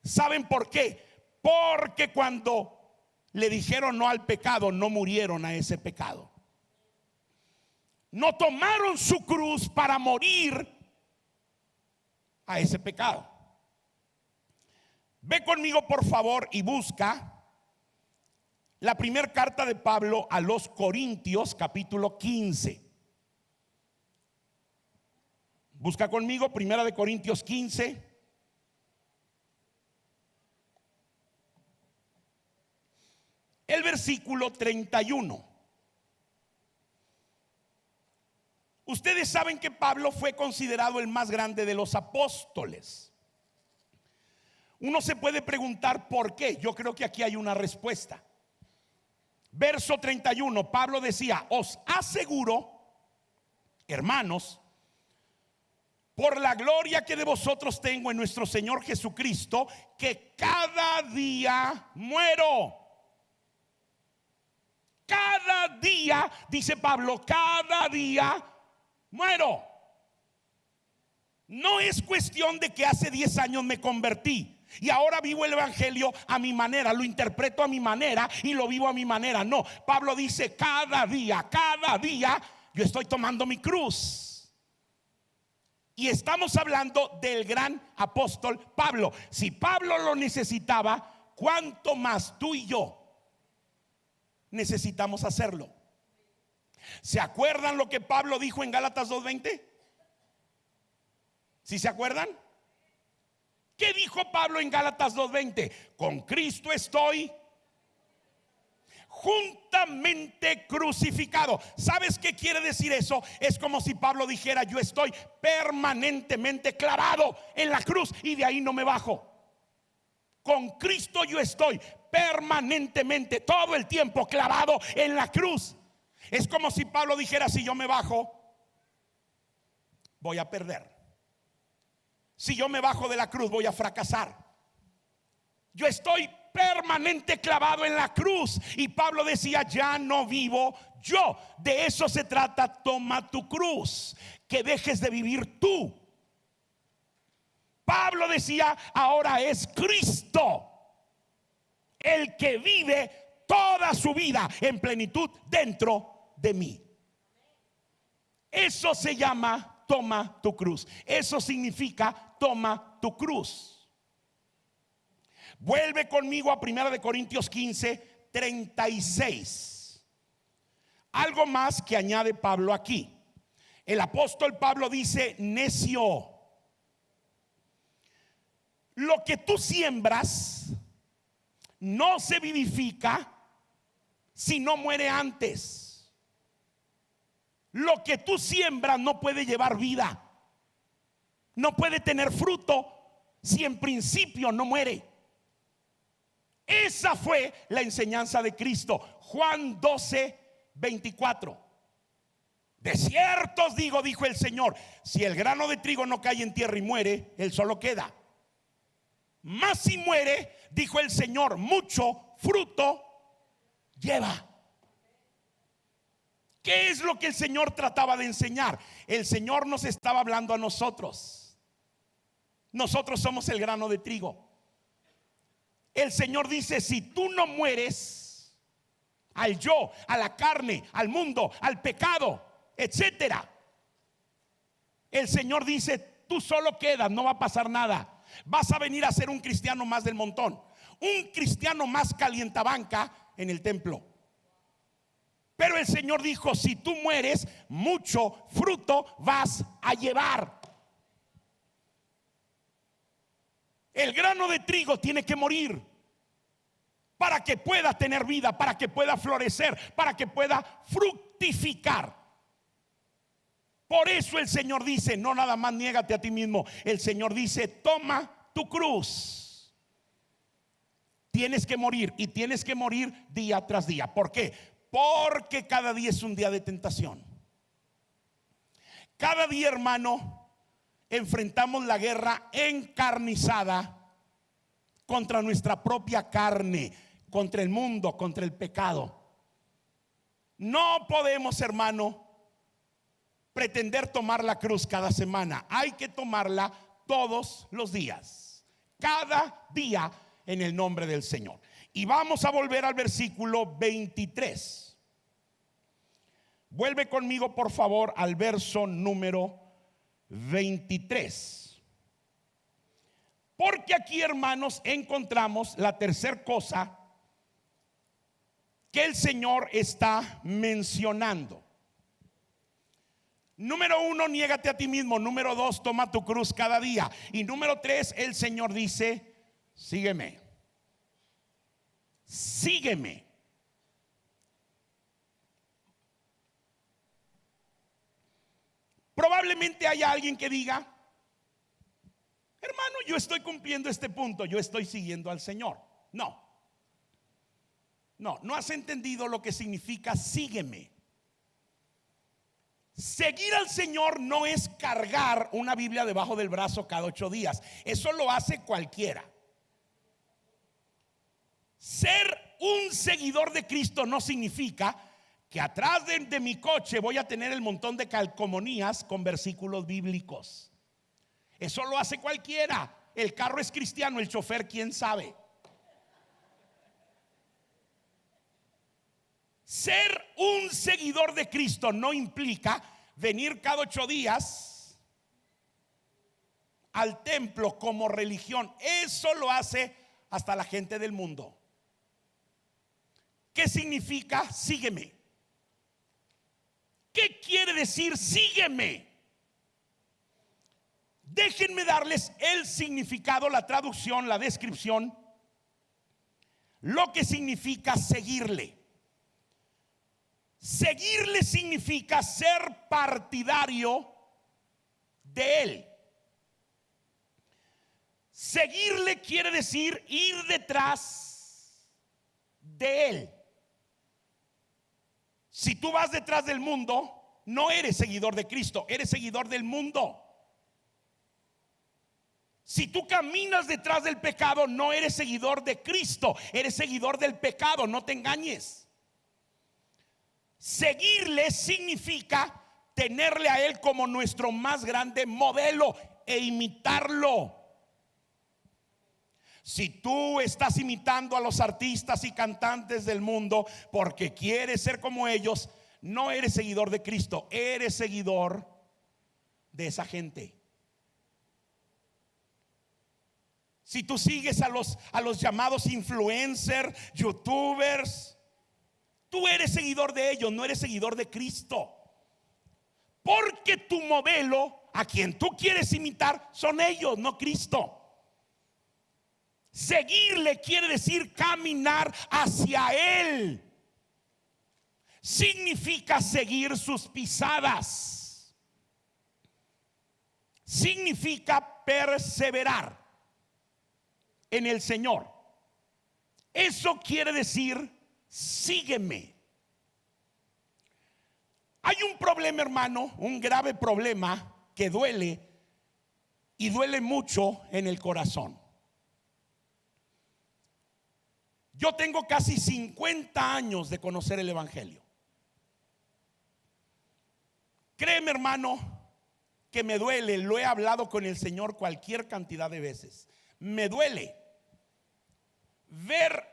¿Saben por qué? Porque cuando le dijeron no al pecado, no murieron a ese pecado. No tomaron su cruz para morir a ese pecado. Ve conmigo por favor y busca la primera carta de Pablo a los Corintios, capítulo 15. Busca conmigo primera de Corintios 15. El versículo 31. Ustedes saben que Pablo fue considerado el más grande de los apóstoles. Uno se puede preguntar por qué. Yo creo que aquí hay una respuesta. Verso 31, Pablo decía: os aseguro, hermanos, por la gloria que de vosotros tengo en nuestro Señor Jesucristo, que cada día muero. Cada día, dice Pablo, cada día muero. No es cuestión de que hace 10 años me convertí y ahora vivo el evangelio a mi manera, lo interpreto a mi manera y lo vivo a mi manera. No, Pablo dice cada día yo estoy tomando mi cruz. Y estamos hablando del gran apóstol Pablo. Si Pablo lo necesitaba, ¿cuánto más tú y yo necesitamos hacerlo? ¿Se acuerdan lo que Pablo dijo en Gálatas 2:20? ¿Sí se acuerdan? ¿Qué dijo Pablo en Gálatas 2:20? Con Cristo estoy juntamente crucificado. ¿Sabes qué quiere decir eso? Es como si Pablo dijera: yo estoy permanentemente clavado en la cruz y de ahí no me bajo. Con Cristo yo estoy permanentemente, todo el tiempo clavado en la cruz. Es como si Pablo dijera: si yo me bajo, voy a perder. Si yo me bajo de la cruz, voy a fracasar. Yo estoy permanente clavado en la cruz. Y Pablo decía: ya no vivo yo. De eso se trata. Toma tu cruz, que dejes de vivir tú. Pablo decía: ahora es Cristo el que vive toda su vida en plenitud dentro de mí. Eso se llama toma tu cruz. Eso significa toma tu cruz. Vuelve conmigo a 1 Corintios 15, 36. Algo más que añade Pablo aquí. El apóstol Pablo dice: necio, lo que tú siembras no se vivifica si no muere antes. Lo que tú siembras no puede llevar vida, no puede tener fruto si en principio no muere. Esa fue la enseñanza de Cristo. Juan 12, 24. De cierto os digo, dijo el Señor, si el grano de trigo no cae en tierra y muere, él solo queda. Mas si muere, dijo el Señor, mucho fruto lleva. ¿Qué es lo que el Señor trataba de enseñar? El Señor nos estaba hablando a nosotros. Nosotros somos el grano de trigo. El Señor dice: si tú no mueres al yo, a la carne, al mundo, al pecado, etcétera, el Señor dice: tú solo quedas, no va a pasar nada. Vas a venir a ser un cristiano más del montón, un cristiano más calientabanca en el templo. Pero el Señor dijo: si tú mueres, mucho fruto vas a llevar. El grano de trigo tiene que morir para que pueda tener vida, para que pueda florecer, para que pueda fructificar. Por eso el Señor dice: no nada más niégate a ti mismo. El Señor dice: toma tu cruz. Tienes que morir, y tienes que morir día tras día. ¿Por qué? Porque cada día es un día de tentación. Cada día, hermano, enfrentamos la guerra encarnizada contra nuestra propia carne, contra el mundo, contra el pecado. No podemos, hermano, pretender tomar la cruz cada semana. Hay que tomarla todos los días, cada día, en el nombre del Señor. Y vamos a volver al versículo 23. Vuelve conmigo, por favor, al verso número 23. Porque aquí, hermanos, encontramos la tercera cosa que el Señor está mencionando. Número 1, niégate a ti mismo. Número 2, toma tu cruz cada día. Y número 3, el Señor dice: sígueme. Sígueme. Probablemente haya alguien que diga: hermano, yo estoy cumpliendo este punto, yo estoy siguiendo al Señor. No has entendido lo que significa sígueme. Seguir al Señor no es cargar una Biblia debajo del brazo cada 8 días. Eso lo hace cualquiera. Ser un seguidor de Cristo no significa que atrás de mi coche voy a tener el montón de calcomanías con versículos bíblicos. Eso lo hace cualquiera. El carro es cristiano, el chofer quién sabe. Ser un seguidor de Cristo no implica venir cada 8 días al templo como religión. Eso lo hace hasta la gente del mundo. ¿Qué significa sígueme? ¿Qué quiere decir sígueme? Déjenme darles el significado, la traducción, la descripción, lo que significa seguirle. Seguirle significa ser partidario de él. Seguirle quiere decir ir detrás de él. Si tú vas detrás del mundo, no eres seguidor de Cristo, eres seguidor del mundo. Si tú caminas detrás del pecado, no eres seguidor de Cristo, eres seguidor del pecado, no te engañes. Seguirle significa tenerle a él como nuestro más grande modelo e imitarlo. Si tú estás imitando a los artistas y cantantes del mundo porque quieres ser como ellos, no eres seguidor de Cristo, eres seguidor de esa gente. Si tú sigues a los llamados influencers, youtubers, tú eres seguidor de ellos, no eres seguidor de Cristo. Porque tu modelo, a quien tú quieres imitar, son ellos, no Cristo. Seguirle quiere decir caminar hacia Él. Significa seguir sus pisadas. Significa perseverar en el Señor. Eso quiere decir, sígueme. Hay un problema, hermano, un grave problema que duele, y duele mucho en el corazón. Yo tengo casi 50 años de conocer el Evangelio. Créeme, hermano, que me duele. Lo he hablado con el Señor cualquier cantidad de veces. Me duele ver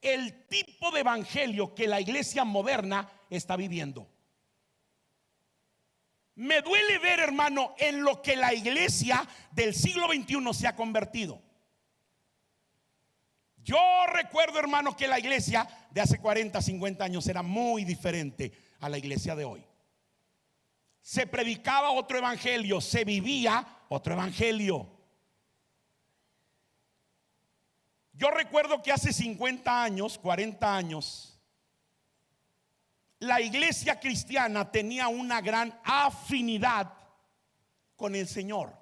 el tipo de evangelio que la iglesia moderna está viviendo. Me duele ver, hermano, en lo que la iglesia del siglo XXI se ha convertido. Yo recuerdo, hermano, que la iglesia de hace 40, 50 años era muy diferente a la iglesia de hoy. Se predicaba otro evangelio, se vivía otro evangelio. Yo recuerdo que hace 50 años, 40 años, la iglesia cristiana tenía una gran afinidad con el Señor.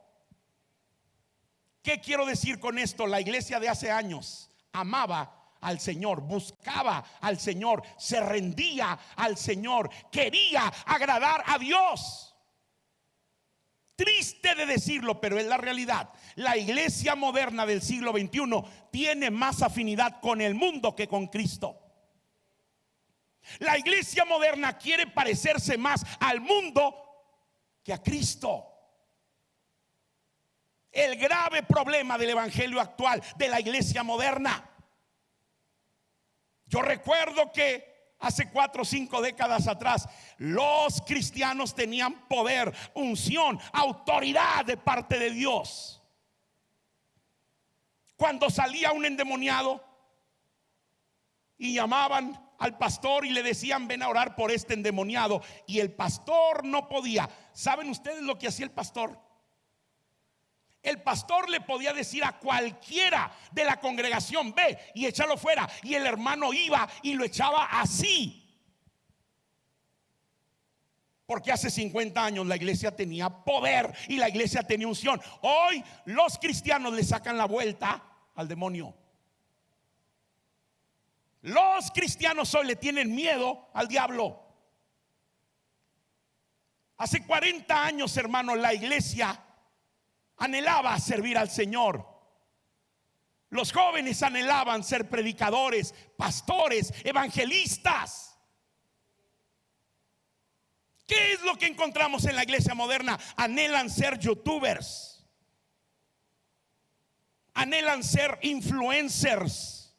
¿Qué quiero decir con esto? La iglesia de hace años amaba al Señor, buscaba al Señor, se rendía al Señor, quería agradar a Dios. Triste de decirlo, pero es la realidad. La iglesia moderna del siglo XXI tiene más afinidad con el mundo que con Cristo. La iglesia moderna quiere parecerse más al mundo que a Cristo. El grave problema del evangelio actual, de la iglesia moderna. Yo recuerdo que hace 4 o 5 décadas atrás, los cristianos tenían poder, unción, autoridad de parte de Dios. Cuando salía un endemoniado y llamaban al pastor y le decían: ven a orar por este endemoniado, y el pastor no podía. ¿Saben ustedes lo que hacía el pastor? El pastor le podía decir a cualquiera de la congregación: ve y échalo fuera, y el hermano iba y lo echaba así. Porque hace 50 años la iglesia tenía poder y la iglesia tenía unción. Hoy los cristianos le sacan la vuelta al demonio. Los cristianos hoy le tienen miedo al diablo. Hace 40 años, hermano, la iglesia anhelaba servir al Señor. Los jóvenes anhelaban ser predicadores, pastores, evangelistas. ¿Qué es lo que encontramos en la iglesia moderna? Anhelan ser youtubers, anhelan ser influencers,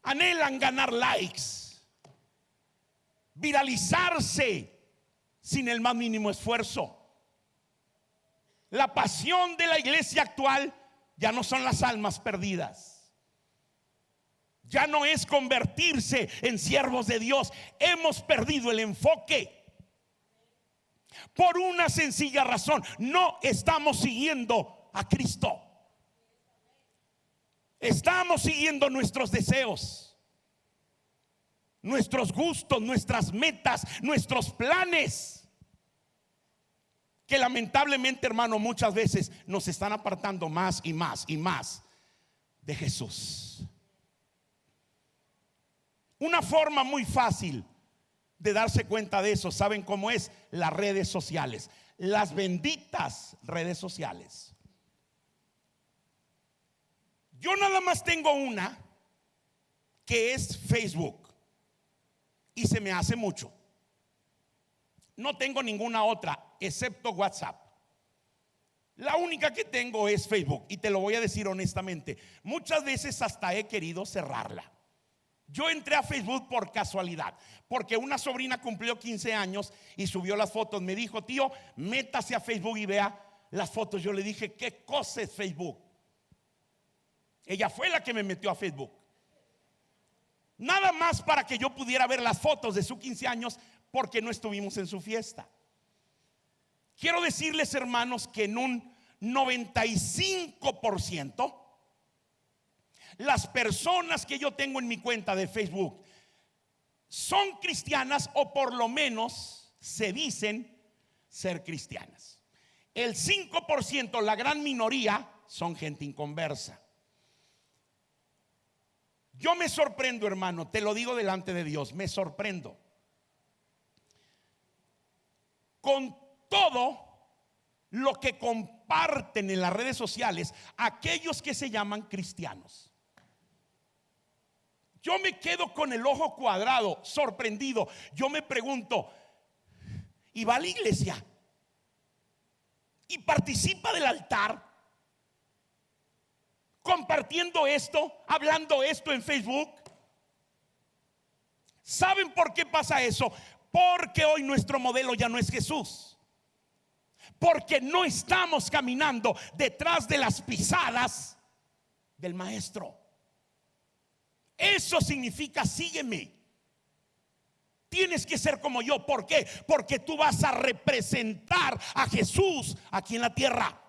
anhelan ganar likes, viralizarse sin el más mínimo esfuerzo. La pasión de la iglesia actual ya no son las almas perdidas. Ya no es convertirse en siervos de Dios. Hemos perdido el enfoque. Por una sencilla razón: no estamos siguiendo a Cristo. Estamos siguiendo nuestros deseos, nuestros gustos, nuestras metas, nuestros planes, que lamentablemente, hermano, muchas veces nos están apartando más y más y más de Jesús. Una forma muy fácil de darse cuenta de eso, ¿saben cómo es? Las redes sociales, las benditas redes sociales. Yo nada más tengo una, que es Facebook, y se me hace mucho. No tengo ninguna otra excepto WhatsApp. La única que tengo es Facebook, y te lo voy a decir honestamente, muchas veces hasta he querido cerrarla. Yo entré a Facebook por casualidad, porque una sobrina cumplió 15 años y subió las fotos. Me dijo: tío, métase a Facebook y vea las fotos. Yo le dije, ¿qué cosa es Facebook? Ella fue la que me metió a Facebook. Nada más para que yo pudiera ver las fotos de sus 15 años, porque no estuvimos en su fiesta. Quiero decirles, hermanos, que en un 95% las personas que yo tengo en mi cuenta de Facebook son cristianas, o por lo menos se dicen ser cristianas. El 5%, la gran minoría, son gente inconversa. Yo me sorprendo, hermano, te lo digo delante de Dios, me sorprendo con todo lo que comparten en las redes sociales aquellos que se llaman cristianos. Yo me quedo con el ojo cuadrado, sorprendido. Yo me pregunto, ¿y va a la iglesia? ¿Y participa del altar? ¿Compartiendo esto? ¿Hablando esto en Facebook? ¿Saben por qué pasa eso? Porque hoy nuestro modelo ya no es Jesús. Porque no estamos caminando detrás de las pisadas del maestro. Eso significa sígueme. Tienes que ser como yo. ¿Por qué? Porque tú vas a representar a Jesús aquí en la tierra.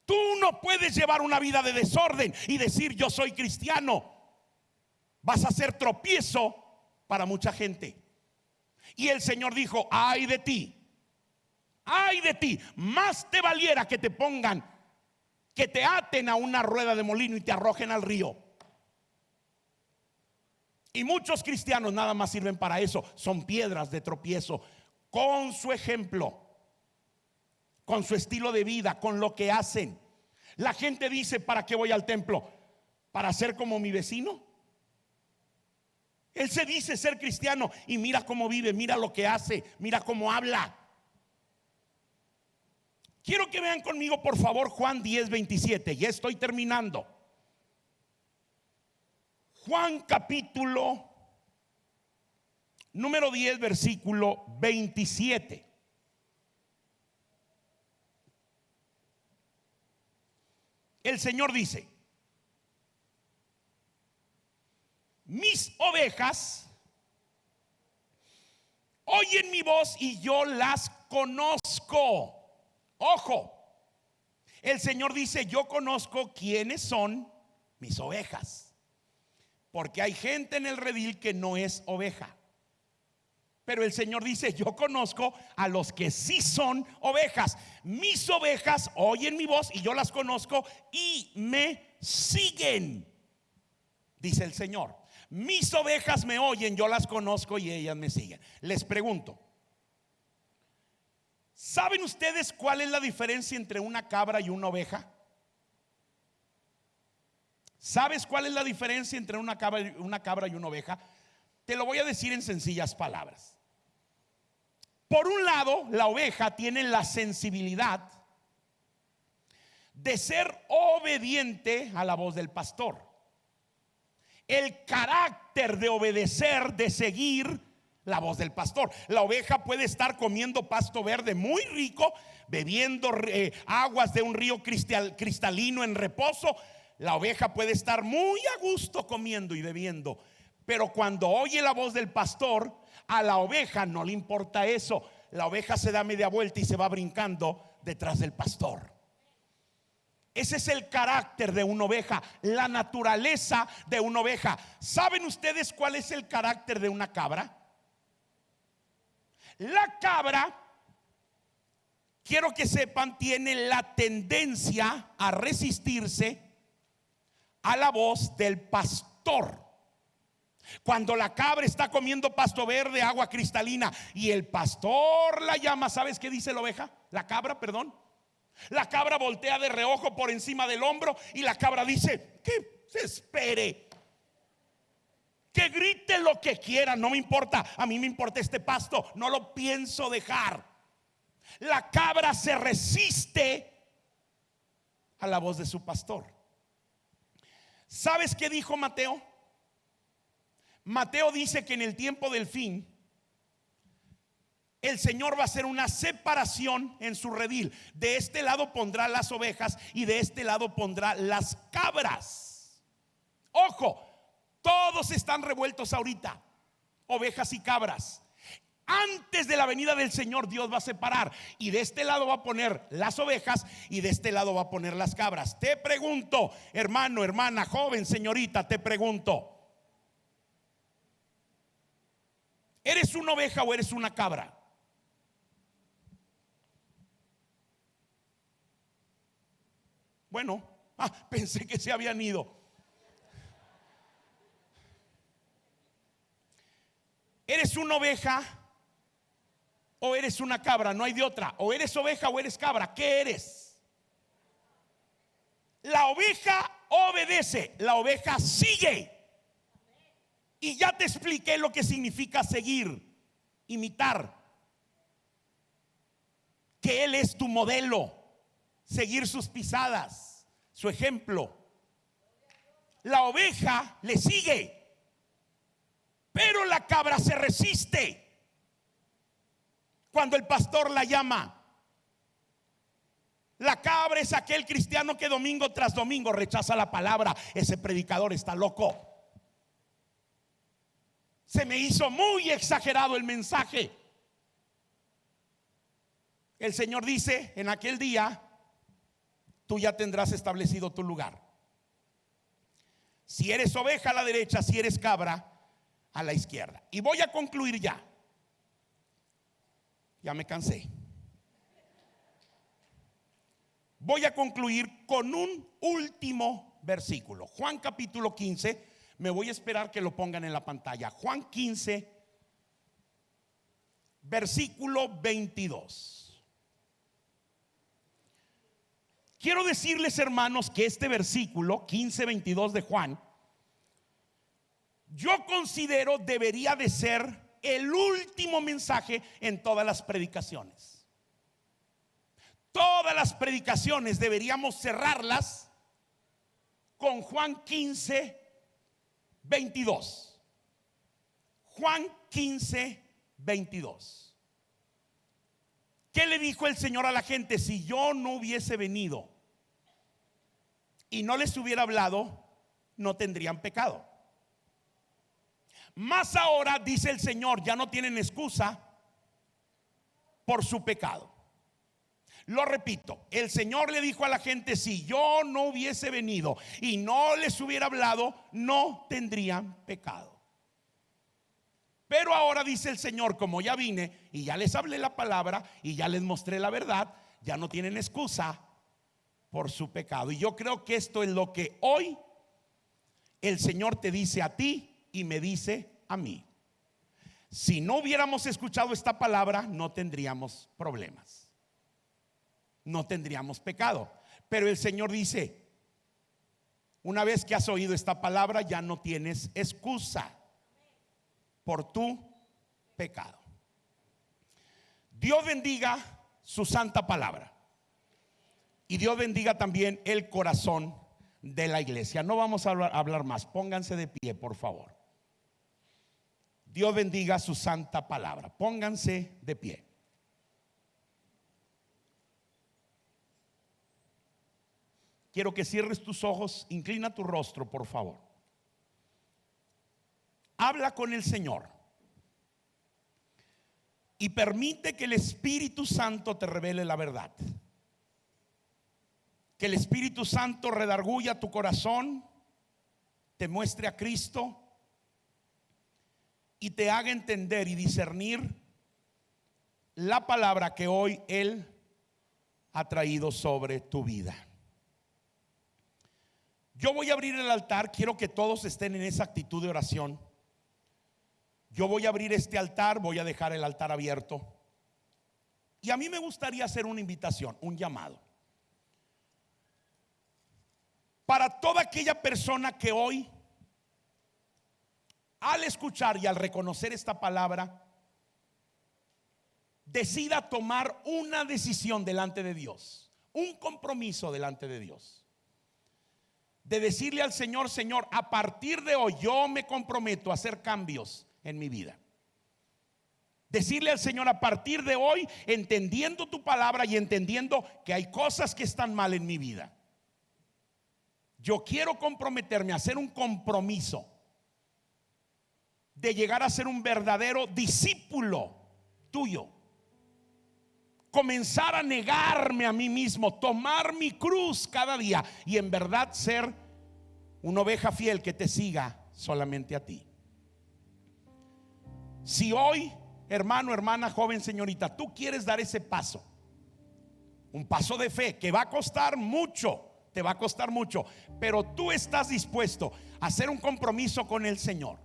Tú no puedes llevar una vida de desorden y decir yo soy cristiano. Vas a ser tropiezo para mucha gente. Y el Señor dijo, ay de ti, más te valiera que te pongan, que te aten a una rueda de molino y te arrojen al río. Y muchos cristianos nada más sirven para eso, son piedras de tropiezo, con su ejemplo, con su estilo de vida, con lo que hacen. La gente dice, ¿para qué voy al templo? ¿Para ser como mi vecino? Él se dice ser cristiano y mira cómo vive, mira lo que hace, mira cómo habla. Quiero que vean conmigo, por favor, Juan 10:27. Ya estoy terminando. Juan capítulo número 10, versículo 27. El Señor dice: mis ovejas oyen mi voz y yo las conozco. Ojo, el Señor dice: yo conozco quiénes son mis ovejas. Porque hay gente en el redil que no es oveja. Pero el Señor dice: yo conozco a los que sí son ovejas. Mis ovejas oyen mi voz y yo las conozco y me siguen, dice el Señor. Mis ovejas me oyen, yo las conozco y ellas me siguen. Les pregunto, ¿saben ustedes cuál es la diferencia entre una cabra y una oveja? ¿Sabes cuál es la diferencia entre una cabra y una oveja? Te lo voy a decir en sencillas palabras. Por un lado, la oveja tiene la sensibilidad de ser obediente a la voz del pastor. El carácter de obedecer, de seguir la voz del pastor. La oveja puede estar comiendo pasto verde muy rico, bebiendo aguas de un río cristalino en reposo. La oveja puede estar muy a gusto comiendo y bebiendo, pero cuando oye la voz del pastor, a la oveja no le importa eso. La oveja se da media vuelta y se va brincando detrás del pastor. Ese es el carácter de una oveja, la naturaleza de una oveja. ¿Saben ustedes cuál es el carácter de una cabra? La cabra, quiero que sepan, tiene la tendencia a resistirse a la voz del pastor. Cuando la cabra está comiendo pasto verde, agua cristalina, y el pastor la llama, ¿sabes qué dice la oveja? La cabra, perdón. La cabra voltea de reojo por encima del hombro y la cabra dice: que se espere, que grite lo que quiera, no me importa. A mí me importa este pasto, no lo pienso dejar. La cabra se resiste a la voz de su pastor. ¿Sabes qué dijo Mateo? Mateo dice que en el tiempo del fin el Señor va a hacer una separación en su redil. De este lado pondrá las ovejas y de este lado pondrá las cabras. Ojo, todos están revueltos ahorita, ovejas y cabras. Antes de la venida del Señor, Dios va a separar, y de este lado va a poner las ovejas y de este lado va a poner las cabras. Te pregunto, hermano, hermana, joven, señorita, te pregunto, ¿eres una oveja o eres una cabra? Bueno, pensé que se habían ido. ¿Eres una oveja o eres una cabra? No hay de otra. O eres oveja o eres cabra. ¿Qué eres? La oveja obedece, la oveja sigue. Y ya te expliqué lo que significa seguir, imitar. Que Él es tu modelo, seguir sus pisadas, su ejemplo. La oveja le sigue, pero la cabra se resiste cuando el pastor la llama. La cabra es aquel cristiano que domingo tras domingo rechaza la palabra. Ese predicador está loco. Se me hizo muy exagerado el mensaje. El Señor dice: en aquel día tú ya tendrás establecido tu lugar. Si eres oveja, a la derecha; si eres cabra, a la izquierda. Y voy a concluir ya. Ya me cansé. Voy a concluir con un último versículo. Juan capítulo 15. Me voy a esperar que lo pongan en la pantalla. Juan 15, versículo 22. Quiero decirles, hermanos, que este versículo 15:22 de Juan, yo considero debería de ser el último mensaje en todas las predicaciones. Todas las predicaciones deberíamos cerrarlas con Juan 15:22. Juan 15:22. ¿Qué le dijo el Señor a la gente? Si yo no hubiese venido y no les hubiera hablado, no tendrían pecado. Mas ahora, dice el Señor, ya no tienen excusa por su pecado. Lo repito, el Señor le dijo a la gente: si yo no hubiese venido y no les hubiera hablado, no tendrían pecado. Pero ahora dice el Señor: como ya vine y ya les hablé la palabra y ya les mostré la verdad, ya no tienen excusa por su pecado. Y yo creo que esto es lo que hoy el Señor te dice a ti y me dice a mí. Si no hubiéramos escuchado esta palabra, no tendríamos problemas, no tendríamos pecado. Pero el Señor dice: una vez que has oído esta palabra, ya no tienes excusa por tu pecado. Dios bendiga su santa palabra. Y Dios bendiga también el corazón de la iglesia. No vamos a hablar más. Pónganse de pie, por favor. Dios bendiga su santa palabra. Pónganse de pie. Quiero que cierres tus ojos. Inclina tu rostro, por favor. Habla con el Señor y permite que el Espíritu Santo te revele la verdad. Que el Espíritu Santo redarguya tu corazón, te muestre a Cristo y te haga entender y discernir la palabra que hoy Él ha traído sobre tu vida. Yo voy a abrir el altar. Quiero que todos estén en esa actitud de oración. Yo voy a abrir este altar, voy a dejar el altar abierto. Y a mí me gustaría hacer una invitación, un llamado. Para toda aquella persona que hoy, al escuchar y al reconocer esta palabra, decida tomar una decisión delante de Dios, un compromiso delante de Dios, de decirle al Señor: Señor, a partir de hoy yo me comprometo a hacer cambios en mi vida. Decirle al Señor: a partir de hoy, entendiendo tu palabra y entendiendo que hay cosas que están mal en mi vida, yo quiero comprometerme a hacer un compromiso de llegar a ser un verdadero discípulo tuyo. Comenzar a negarme a mí mismo, tomar mi cruz cada día y en verdad ser una oveja fiel que te siga solamente a ti. Si hoy, hermano, hermana, joven, señorita, tú quieres dar ese paso, un paso de fe que va a costar mucho, te va a costar mucho, pero tú estás dispuesto a hacer un compromiso con el Señor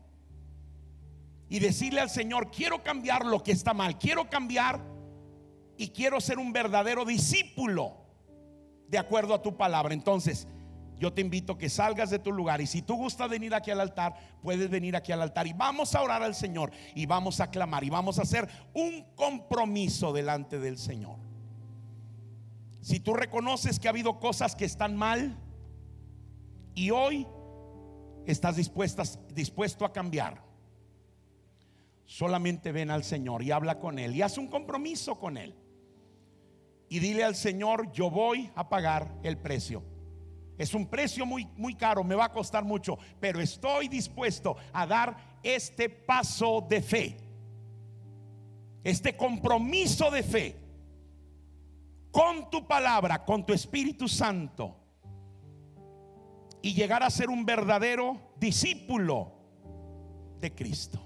y decirle al Señor: quiero cambiar lo que está mal, quiero cambiar y quiero ser un verdadero discípulo de acuerdo a tu palabra. Entonces yo te invito a que salgas de tu lugar, y si tú gustas venir aquí al altar, puedes venir aquí al altar y vamos a orar al Señor y vamos a clamar y vamos a hacer un compromiso delante del Señor. Si tú reconoces que ha habido cosas que están mal y hoy estás dispuesto a cambiar, solamente ven al Señor y habla con Él y haz un compromiso con Él y dile al Señor: yo voy a pagar el precio. Es un precio muy caro, me va a costar mucho, pero estoy dispuesto a dar este paso de fe, este compromiso de fe con tu palabra, con tu Espíritu Santo, y llegar a ser un verdadero discípulo de Cristo.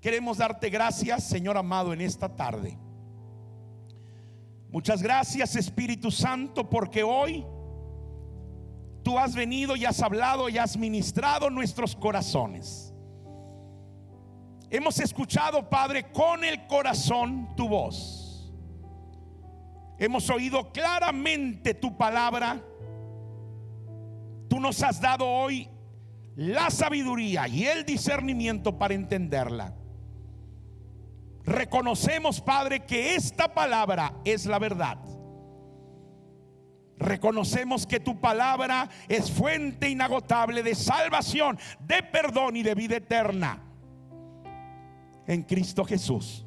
Queremos darte gracias, Señor amado, en esta tarde. Muchas gracias, Espíritu Santo, porque hoy tú has venido y has hablado y has ministrado nuestros corazones. Hemos escuchado, Padre, con el corazón tu voz. Hemos oído claramente tu palabra. Tú nos has dado hoy la sabiduría y el discernimiento para entenderla. Reconocemos, Padre, que esta palabra es la verdad. Reconocemos que tu palabra es fuente inagotable de salvación, de perdón y de vida eterna en Cristo Jesús.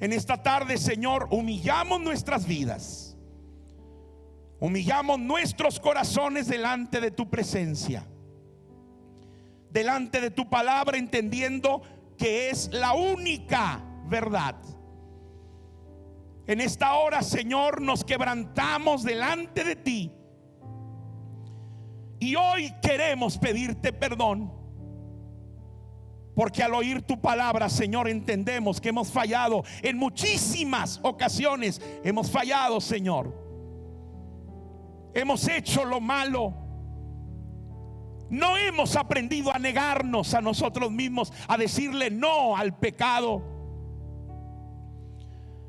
En esta tarde, Señor, humillamos nuestras vidas, humillamos nuestros corazones delante de tu presencia, delante de tu palabra, entendiendo que es la única verdad. En esta hora, Señor, nos quebrantamos delante de ti y hoy queremos pedirte perdón, porque al oír tu palabra, Señor, entendemos que hemos fallado en muchísimas ocasiones. Hemos fallado, Señor. Hemos hecho lo malo. No hemos aprendido a negarnos a nosotros mismos, a decirle no al pecado.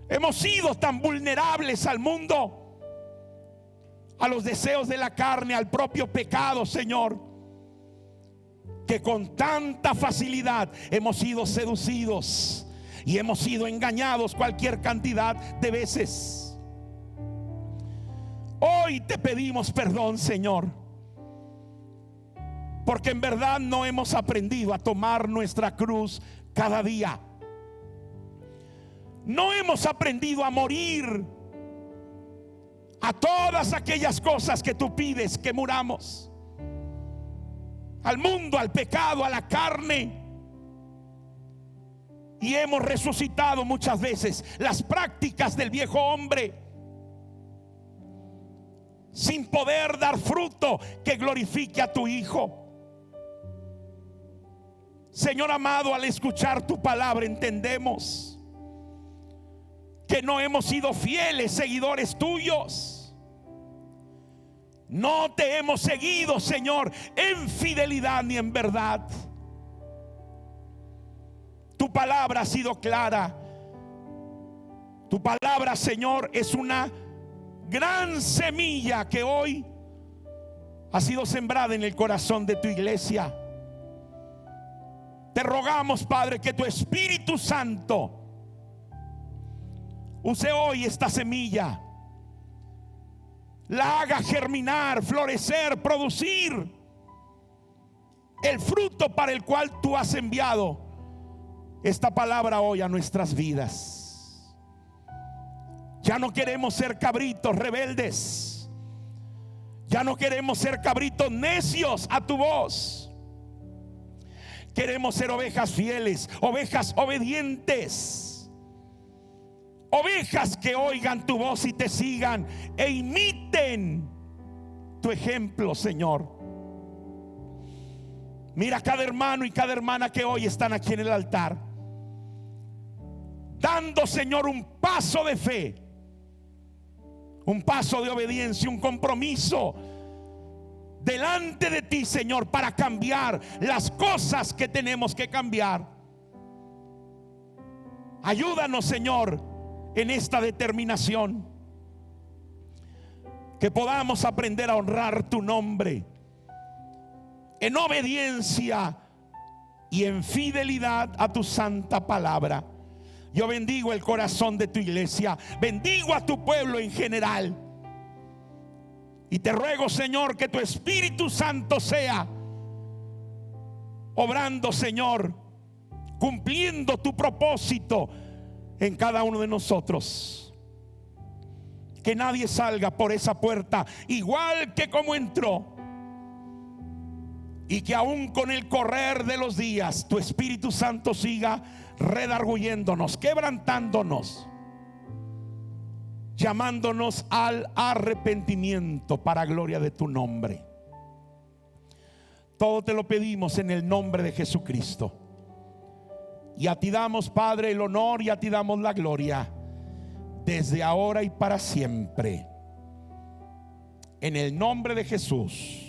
Hemos sido tan vulnerables al mundo, a los deseos de la carne, al propio pecado, Señor, que con tanta facilidad hemos sido seducidos y hemos sido engañados cualquier cantidad de veces. Hoy te pedimos perdón, Señor, porque en verdad no hemos aprendido a tomar nuestra cruz cada día. No hemos aprendido a morir a todas aquellas cosas que tú pides que muramos: al mundo, al pecado, a la carne. Y hemos resucitado muchas veces las prácticas del viejo hombre, sin poder dar fruto que glorifique a tu Hijo. Señor amado, al escuchar tu palabra entendemos que no hemos sido fieles seguidores tuyos. No te hemos seguido, Señor, en fidelidad ni en verdad. Tu palabra ha sido clara. Tu palabra, Señor, es una gran semilla que hoy ha sido sembrada en el corazón de tu iglesia. Te rogamos, Padre, que tu Espíritu Santo use hoy esta semilla, la haga germinar, florecer, producir el fruto para el cual tú has enviado esta palabra hoy a nuestras vidas. Ya no queremos ser cabritos rebeldes. Ya no queremos ser cabritos necios a tu voz. Queremos ser ovejas fieles, ovejas obedientes, ovejas que oigan tu voz y te sigan e imiten tu ejemplo, Señor. Mira cada hermano y cada hermana que hoy están aquí en el altar, dando, Señor, un paso de fe, un paso de obediencia, un compromiso delante de ti, Señor, para cambiar las cosas que tenemos que cambiar. Ayúdanos, Señor, en esta determinación, que podamos aprender a honrar tu nombre en obediencia y en fidelidad a tu santa palabra. Yo bendigo el corazón de tu iglesia, bendigo a tu pueblo en general, y te ruego, Señor, que tu Espíritu Santo sea obrando, Señor, cumpliendo tu propósito en cada uno de nosotros. Que nadie salga por esa puerta igual que como entró, y que aún con el correr de los días tu Espíritu Santo siga redarguyéndonos, quebrantándonos, llamándonos al arrepentimiento para gloria de tu nombre. Todo te lo pedimos en el nombre de Jesucristo, y a ti damos, Padre, el honor, y a ti damos la gloria desde ahora y para siempre, en el nombre de Jesús.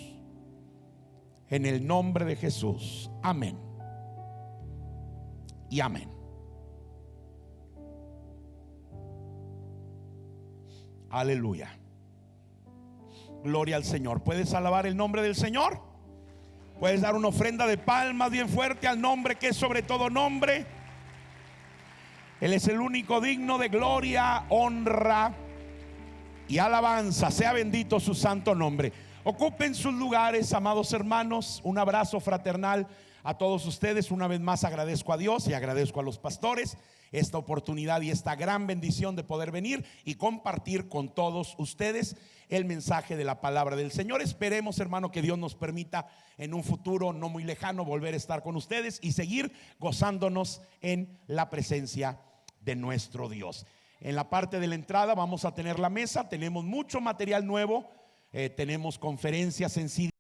En el nombre de Jesús. Amén y amén. Aleluya. Gloria al Señor. ¿Puedes alabar el nombre del Señor? ¿Puedes dar una ofrenda de palmas bien fuerte al nombre que es sobre todo nombre? Él es el único digno de gloria, honra y alabanza. Sea bendito su santo nombre. Ocupen sus lugares, amados hermanos. Un abrazo fraternal a todos ustedes. Una vez más agradezco a Dios y agradezco a los pastores esta oportunidad y esta gran bendición de poder venir y compartir con todos ustedes el mensaje de la palabra del Señor. Esperemos, hermano, que Dios nos permita en un futuro no muy lejano volver a estar con ustedes y seguir gozándonos en la presencia de nuestro Dios. En la parte de la entrada vamos a tener la mesa. Tenemos mucho material nuevo. Tenemos conferencias en CD.